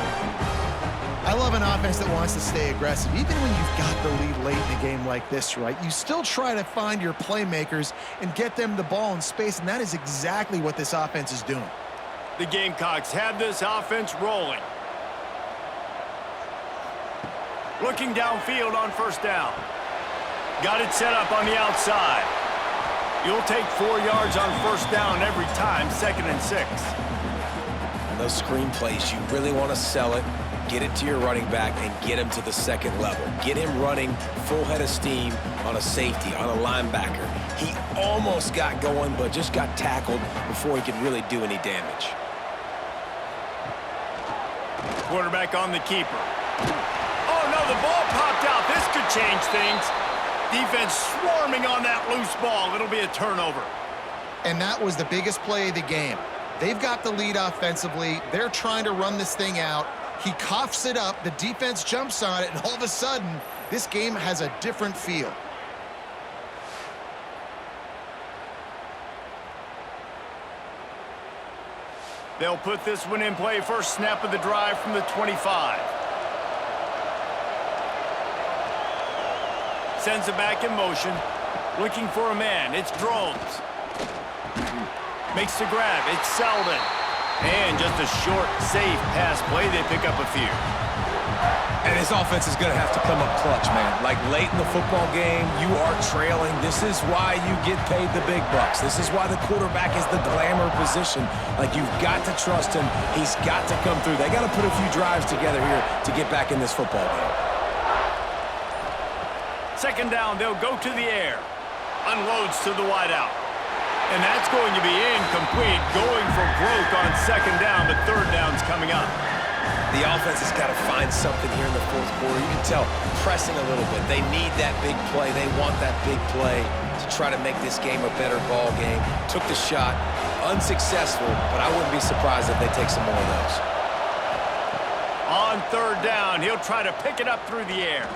I love an offense that wants to stay aggressive. Even when you've got the lead late in a game like this, right, you still try to find your playmakers and get them the ball in space, and that is exactly what this offense is doing. The Gamecocks have this offense rolling. Looking downfield on first down. Got it set up on the outside. You'll take 4 yards on first down every time, 2nd and 6. And those screen plays, you really want to sell it, get it to your running back, and get him to the second level. Get him running full head of steam on a safety, on a linebacker. He almost got going, but just got tackled before he could really do any damage. Quarterback on the keeper. Oh, no, the ball popped out. This could change things. Defense swarming on that loose ball. It'll be a turnover. And that was the biggest play of the game. They've got the lead offensively. They're trying to run this thing out. He coughs it up. The defense jumps on it, and all of a sudden, this game has a different feel. They'll put this one in play. First snap of the drive from the 25. Sends it back in motion. Looking for a man. It's Drones. Makes the grab. It's Selden. And just a short, safe pass play. They pick up a few. And his offense is going to have to come up clutch, man. Like late in the football game, you are trailing. This is why you get paid the big bucks. This is why the quarterback is the glamour position. Like, you've got to trust him. He's got to come through. They got to put a few drives together here to get back in this football game. Second down, they'll go to the air. Unloads to the wideout. And that's going to be incomplete. Going for broke on second down, but third down's coming up. The offense has got to find something here in the fourth quarter. You can tell pressing a little bit. They need that big play. They want that big play to try to make this game a better ball game. Took the shot. Unsuccessful, but I wouldn't be surprised if they take some more of those. On third down, he'll try to pick it up through the air.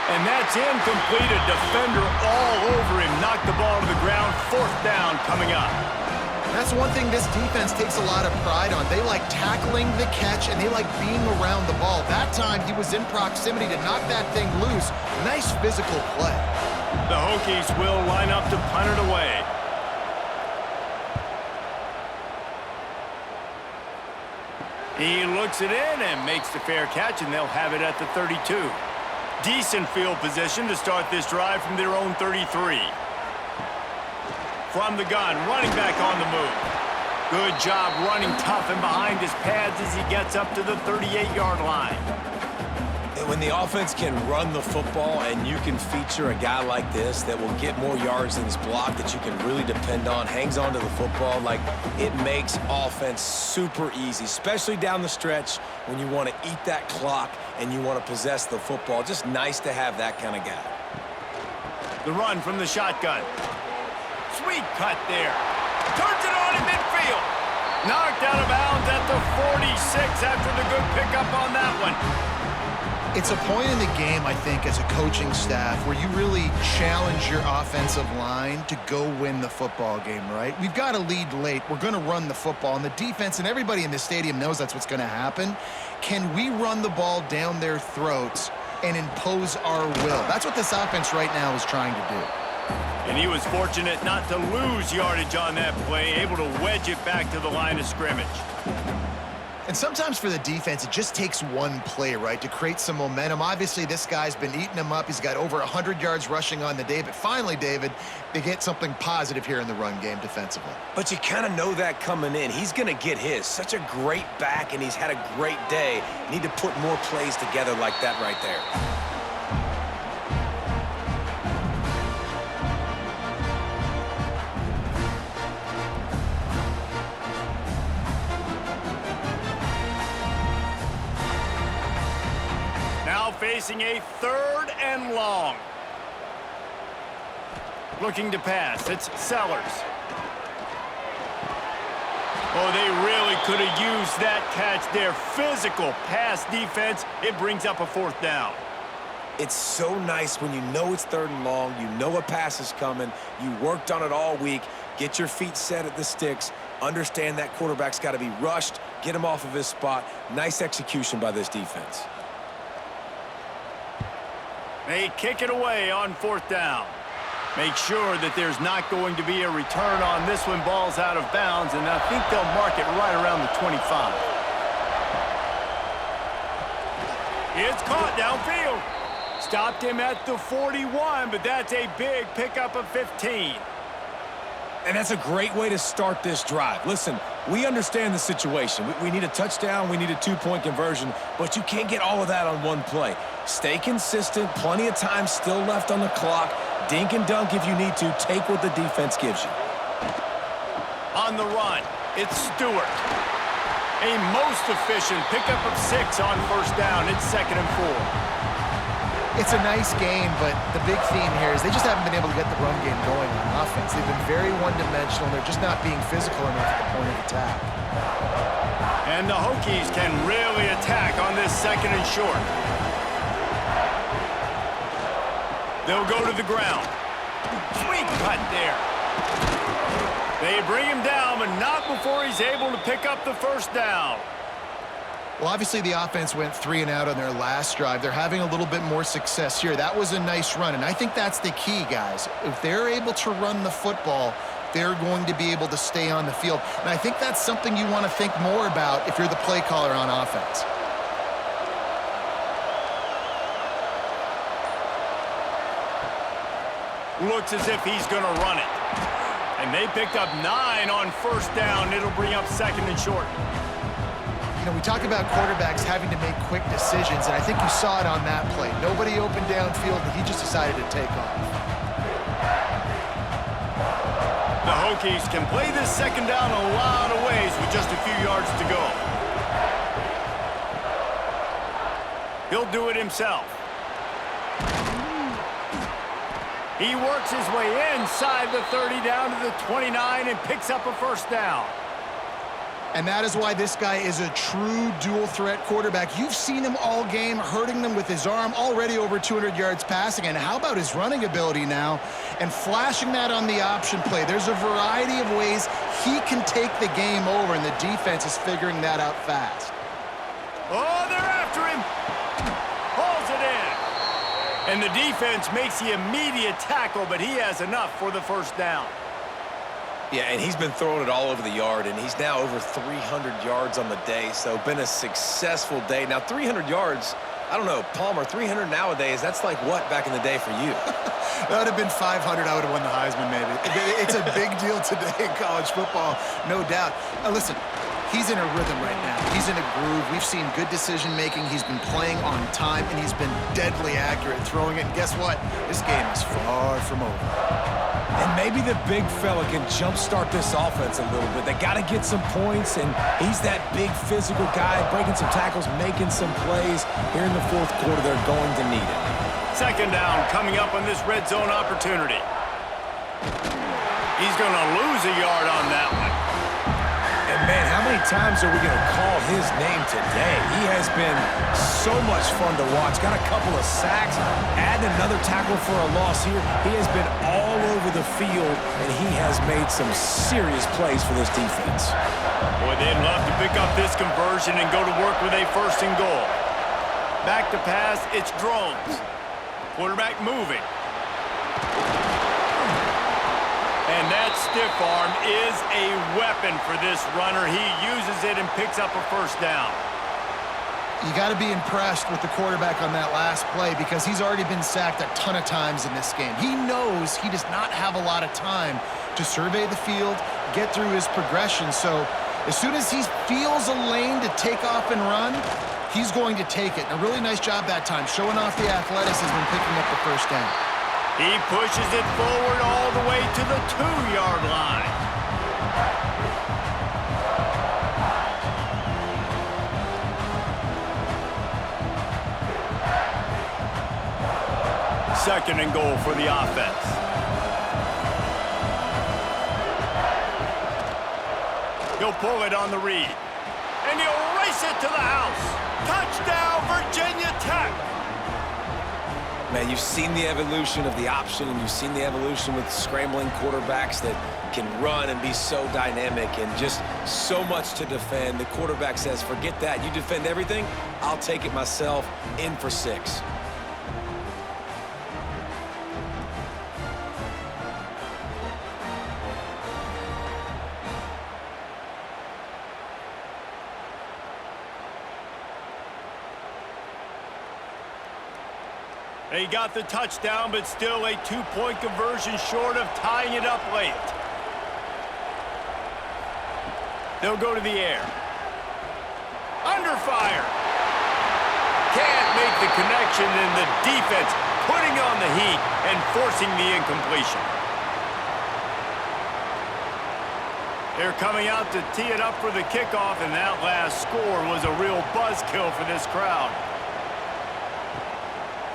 And that's incomplete. A defender all over him. Knocked the ball to the ground. Fourth down coming up. That's one thing this defense takes a lot of pride on. They like tackling the catch, and they like being around the ball. That time, he was in proximity to knock that thing loose. Nice physical play. The Hokies will line up to punt it away. He looks it in and makes the fair catch, and they'll have it at the 32. Decent field position to start this drive from their own 33. From the gun, running back on the move. Good job running tough and behind his pads as he gets up to the 38-yard line. And when the offense can run the football and you can feature a guy like this that will get more yards than his block, that you can really depend on, hangs on to the football, like, it makes offense super easy, especially down the stretch when you want to eat that clock and you want to possess the football. Just nice to have that kind of guy. The run from the shotgun. Sweet cut there. Turns it on in midfield. Knocked out of bounds at the 46 after the good pickup on that one. It's a point in the game, I think, as a coaching staff where you really challenge your offensive line to go win the football game, right? We've got a lead late. We're going to run the football, and the defense and everybody in the stadium knows that's what's going to happen. Can we run the ball down their throats and impose our will? That's what this offense right now is trying to do. And he was fortunate not to lose yardage on that play, able to wedge it back to the line of scrimmage. And sometimes for the defense, it just takes one play, right, to create some momentum. Obviously, this guy's been eating him up. He's got over 100 yards rushing on the day. But finally, David, they get something positive here in the run game defensively. But you kind of know that coming in. He's going to get his. Such a great back, and he's had a great day. Need to put more plays together like that right there. Facing a third and long. Looking to pass. It's Sellers. Oh, they really could have used that catch there. Physical pass defense. It brings up a fourth down. It's so nice when you know it's 3rd and long, you know a pass is coming, you worked on it all week, get your feet set at the sticks, understand that quarterback's got to be rushed, get him off of his spot. Nice execution by this defense. They kick it away on 4th down. Make sure that there's not going to be a return on this when ball's out of bounds, and I think they'll mark it right around the 25. It's caught downfield. Stopped him at the 41, but that's a big pickup of 15. And that's a great way to start this drive. Listen, we understand the situation. We need a touchdown, we need a 2-point conversion, but you can't get all of that on one play. Stay consistent, plenty of time still left on the clock. Dink and dunk if you need to. Take what the defense gives you. On the run, it's Stewart. A most efficient pickup of 6 on 1st down. It's 2nd and 4. It's a nice game, but the big theme here is they just haven't been able to get the run game going on offense. They've been very one-dimensional. They're just not being physical enough at the point of attack. And the Hokies can really attack on this 2nd and short. They'll go to the ground. Sweet cut there. They bring him down, but not before he's able to pick up the 1st down. Well, obviously the offense went 3 and out on their last drive. They're having a little bit more success here. That was a nice run, and I think that's the key, guys. If they're able to run the football, they're going to be able to stay on the field. And I think that's something you want to think more about if you're the play caller on offense. Looks as if he's going to run it. And they picked up 9 on 1st down. It'll bring up 2nd and short. You know, we talk about quarterbacks having to make quick decisions, and I think you saw it on that play. Nobody opened downfield, and he just decided to take off. The Hokies can play this 2nd down a lot of ways with just a few yards to go. He'll do it himself. He works his way inside the 30 down to the 29 and picks up a 1st down. And that is why this guy is a true dual-threat quarterback. You've seen him all game, hurting them with his arm, already over 200 yards passing. And how about his running ability now? And flashing that on the option play. There's a variety of ways he can take the game over, and the defense is figuring that out fast. Oh, they're after him. Hauls it in. And the defense makes the immediate tackle, but he has enough for the 1st down. Yeah, and he's been throwing it all over the yard, and he's now over 300 yards on the day, so been a successful day. Now, 300 yards, I don't know, Palmer, 300 nowadays, that's like what back in the day for you? That would have been 500. I would have won the Heisman, maybe. It's a big deal today in college football, no doubt. Now, listen, he's in a rhythm right now. He's in a groove. We've seen good decision-making. He's been playing on time, and he's been deadly accurate throwing it. And guess what? This game is far from over. And maybe the big fella can jumpstart this offense a little bit. They got to get some points, and he's that big physical guy, breaking some tackles, making some plays. Here in the 4th quarter, they're going to need it. 2nd down coming up on this red zone opportunity. He's going to lose a yard on that one. And, man, how many times are we going to call his name today? He has been so much fun to watch. Got a couple of sacks, adding another tackle for a loss here. He has been all over the field, and he has made some serious plays for this defense. Boy, they'd love to pick up this conversion and go to work with a 1st and goal. Back to pass, it's Drones. Quarterback moving. And that stiff arm is a weapon for this runner. He uses it and picks up a 1st down. You got to be impressed with the quarterback on that last play because he's already been sacked a ton of times in this game. He knows he does not have a lot of time to survey the field, get through his progression. So as soon as he feels a lane to take off and run, he's going to take it. And a really nice job that time, showing off the athleticism and picking up the 1st down. He pushes it forward all the way to the 2-yard line. Second and goal for the offense. He'll pull it on the read. And he'll race it to the house. Touchdown, Virginia Tech. Man, you've seen the evolution of the option, and you've seen the evolution with scrambling quarterbacks that can run and be so dynamic and just so much to defend. The quarterback says, forget that. You defend everything, I'll take it myself. In for 6. They got the touchdown, but still a 2-point conversion short of tying it up late. They'll go to the air. Under fire. Can't make the connection, and the defense putting on the heat and forcing the incompletion. They're coming out to tee it up for the kickoff, and that last score was a real buzzkill for this crowd.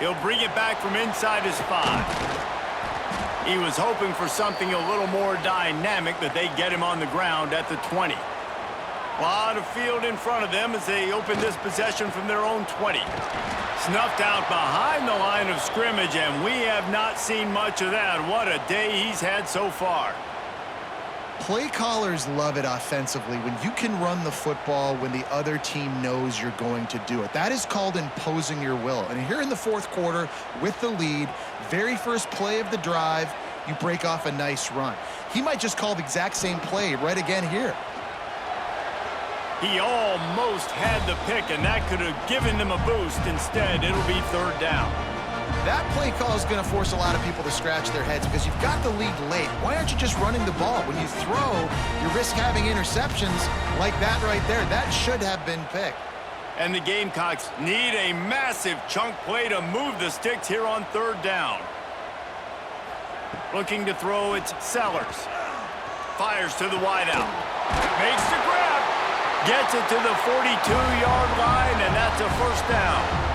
He'll bring it back from inside his 5. He was hoping for something a little more dynamic, but they get him on the ground at the 20. A lot of field in front of them as they open this possession from their own 20. Snuffed out behind the line of scrimmage, and we have not seen much of that. What a day he's had so far. Play callers love it offensively when you can run the football when the other team knows you're going to do it. That is called imposing your will. And here in the fourth quarter with the lead, very first play of the drive, you break off a nice run. He might just call the exact same play right again here. He almost had the pick, and that could have given them a boost. Instead, it'll be 3rd down. That play call is going to force a lot of people to scratch their heads because you've got the lead late. Why aren't you just running the ball? When you throw, you risk having interceptions like that right there. That should have been picked. And the Gamecocks need a massive chunk play to move the sticks here on 3rd down. Looking to throw, it's Sellers. Fires to the wideout. Makes the grab. Gets it to the 42-yard line, and that's a 1st down.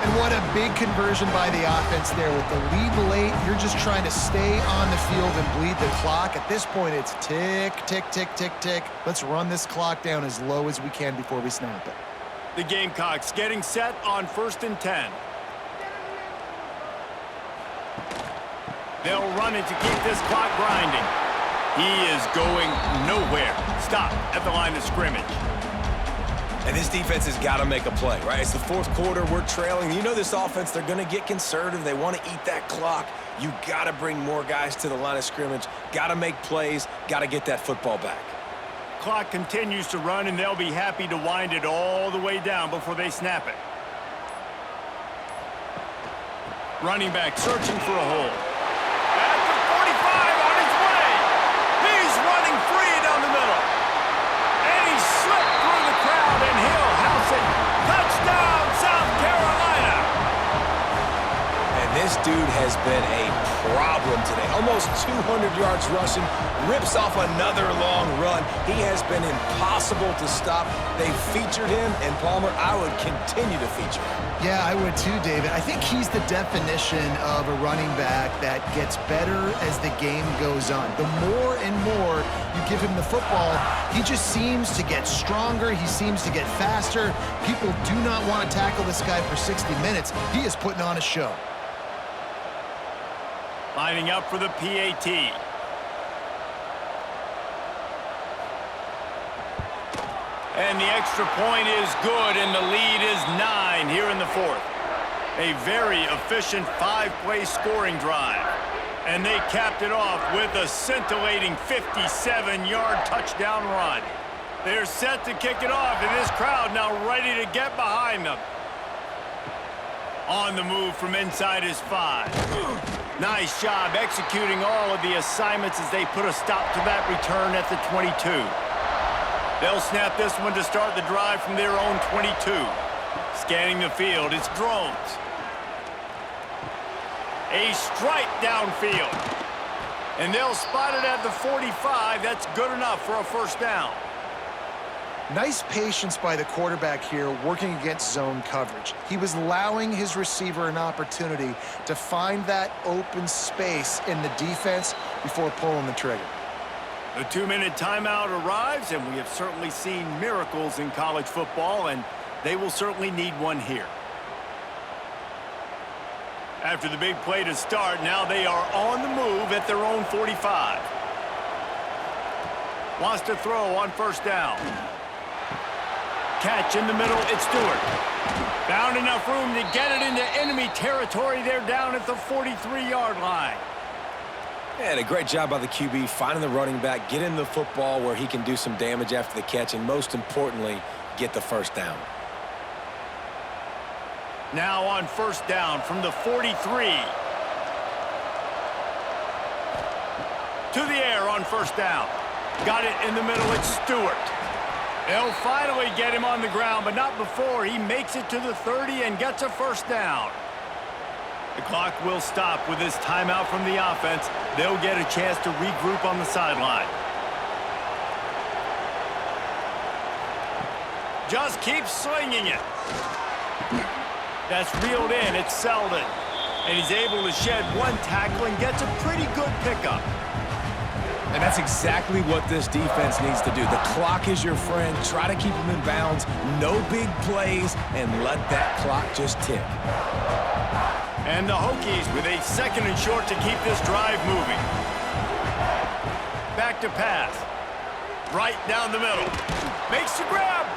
And what a big conversion by the offense there. With the lead late, you're just trying to stay on the field and bleed the clock. At this point, it's tick, tick, tick, tick, tick. Let's run this clock down as low as we can before we snap it. The Gamecocks getting set on 1st and 10. They'll run it to keep this clock grinding. He is going nowhere. Stop at the line of scrimmage. And this defense has got to make a play, right? It's the fourth quarter. We're trailing. You know this offense, they're going to get conservative. They want to eat that clock. You got to bring more guys to the line of scrimmage. Got to make plays. Got to get that football back. Clock continues to run, and they'll be happy to wind it all the way down before they snap it. Running back searching for a hole. At the 45 on his way. He's running free down the middle. And he slipped through the crowd, and he'll house it. Touchdown, South Carolina. And this dude has been a problem today. Almost 200 yards rushing. Rips off another long run. He has been impossible to stop. They featured him, and Palmer, I would continue to feature him. Yeah, I would too, David. I think he's the definition of a running back that gets better as the game goes on. The more and more you give him the football, he just seems to get stronger. He seems to get faster. People do not want to tackle this guy for 60 minutes. He is putting on a show. Lining up for the PAT. And the extra point is good, and the lead is 9 here in the fourth. A very efficient 5-play scoring drive. And they capped it off with a scintillating 57-yard touchdown run. They're set to kick it off, and this crowd now ready to get behind them. On the move from inside his 5. Nice job executing all of the assignments as they put a stop to that return at the 22. They'll snap this one to start the drive from their own 22. Scanning the field, it's drones. A strike downfield. And they'll spot it at the 45. That's good enough for a 1st down. Nice patience by the quarterback here working against zone coverage. He was allowing his receiver an opportunity to find that open space in the defense before pulling the trigger. The 2-minute timeout arrives, and we have certainly seen miracles in college football, and they will certainly need one here. After the big play to start, now they are on the move at their own 45. Wants to throw on first down. Catch in the middle, it's Stewart. Found enough room to get it into enemy territory. They're down at the 43-yard line. And a great job by the QB finding the running back, getting the football where he can do some damage after the catch, and most importantly, get the first down. Now on first down from the 43. To the air on first down. Got it in the middle, it's Stewart. They'll finally get him on the ground, but not before he makes it to the 30 and gets a first down. The clock will stop with this timeout from the offense. They'll get a chance to regroup on the sideline. Just keep swinging it. That's reeled in, it's Selden. And he's able to shed one tackle and gets a pretty good pickup. And that's exactly what this defense needs to do. The clock is your friend. Try to keep them in bounds. No big plays, and let that clock just tick. And the Hokies with a 2nd and short to keep this drive moving. Back to pass. Right down the middle. Makes the grab.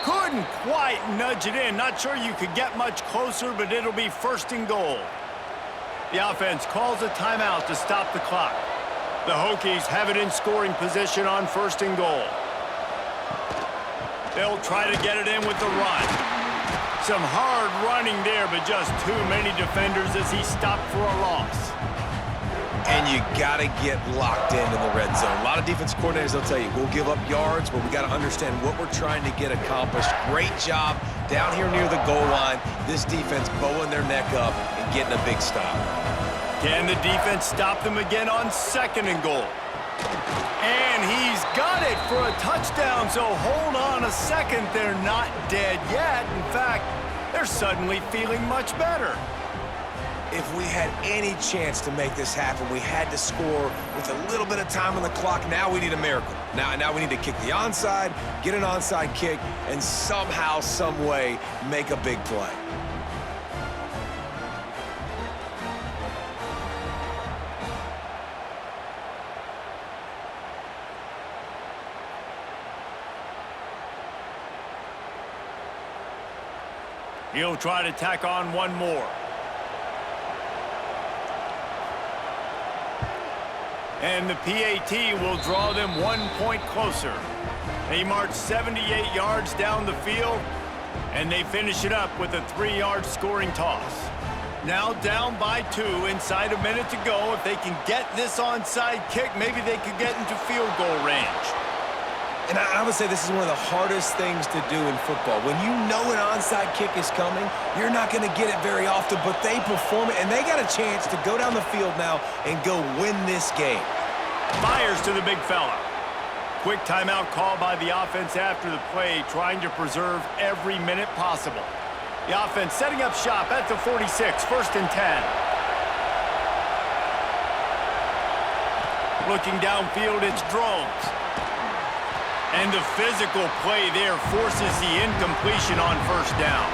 Couldn't quite nudge it in. Not sure you could get much closer, but it'll be 1st and goal. The offense calls a timeout to stop the clock. The Hokies have it in scoring position on 1st and goal. They'll try to get it in with the run. Some hard running there, but just too many defenders as he stopped for a loss. And you got to get locked in the red zone. A lot of defense coordinators, they'll tell you, we'll give up yards, but we got to understand what we're trying to get accomplished. Great job down here near the goal line. This defense bowing their neck up and getting a big stop. Can the defense stop them again on 2nd and goal? And he's got it for a touchdown, so hold on a second. They're not dead yet. In fact, they're suddenly feeling much better. If we had any chance to make this happen, we had to score with a little bit of time on the clock. Now we need a miracle. Now we need to kick the onside, get an onside kick, and somehow, some way, make a big play. He'll try to tack on one more. And the PAT will draw them 1 point closer. They march 78 yards down the field, and they finish it up with a 3-yard scoring toss. Now down by 2, inside a minute to go. If they can get this onside kick, maybe they could get into field goal range. And I would say this is one of the hardest things to do in football. When you know an onside kick is coming, you're not going to get it very often, but they perform it, and they got a chance to go down the field now and go win this game. Fires to the big fella. Quick timeout call by the offense after the play, trying to preserve every minute possible. The offense setting up shop at the 46, 1st and 10. Looking downfield, it's Drones. And the physical play there forces the incompletion on first down.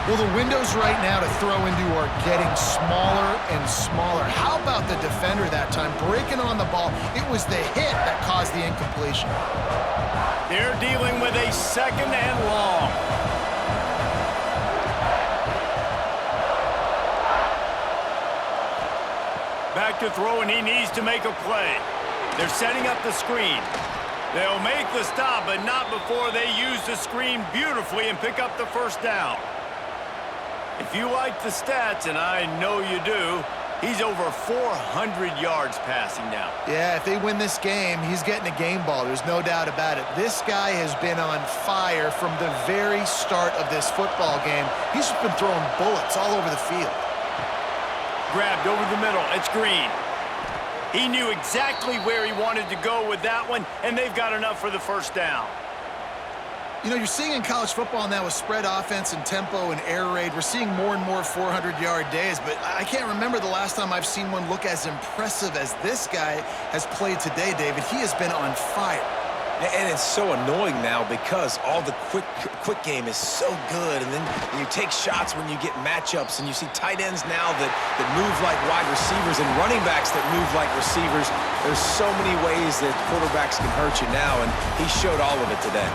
Well, the windows right now to throw into are getting smaller and smaller. How about the defender that time breaking on the ball? It was the hit that caused the incompletion. They're dealing with a 2nd and long. Back to throw, and he needs to make a play. They're setting up the screen. They'll make the stop, but not before they use the screen beautifully and pick up the first down. If you like the stats, and I know you do, he's over 400 yards passing now. Yeah, if they win this game, he's getting a game ball. There's no doubt about it. This guy has been on fire from the very start of this football game. He's just been throwing bullets all over the field. Grabbed over the middle. It's Green. He knew exactly where he wanted to go with that one, and they've got enough for the first down. You know, you're seeing in college football now with spread offense and tempo and air raid, we're seeing more and more 400-yard days, but I can't remember the last time I've seen one look as impressive as this guy has played today, David. He has been on fire. And it's so annoying now because all the quick game is so good, and then you take shots when you get matchups, and you see tight ends now that move like wide receivers and running backs that move like receivers. There's so many ways that quarterbacks can hurt you now, and he showed all of it today.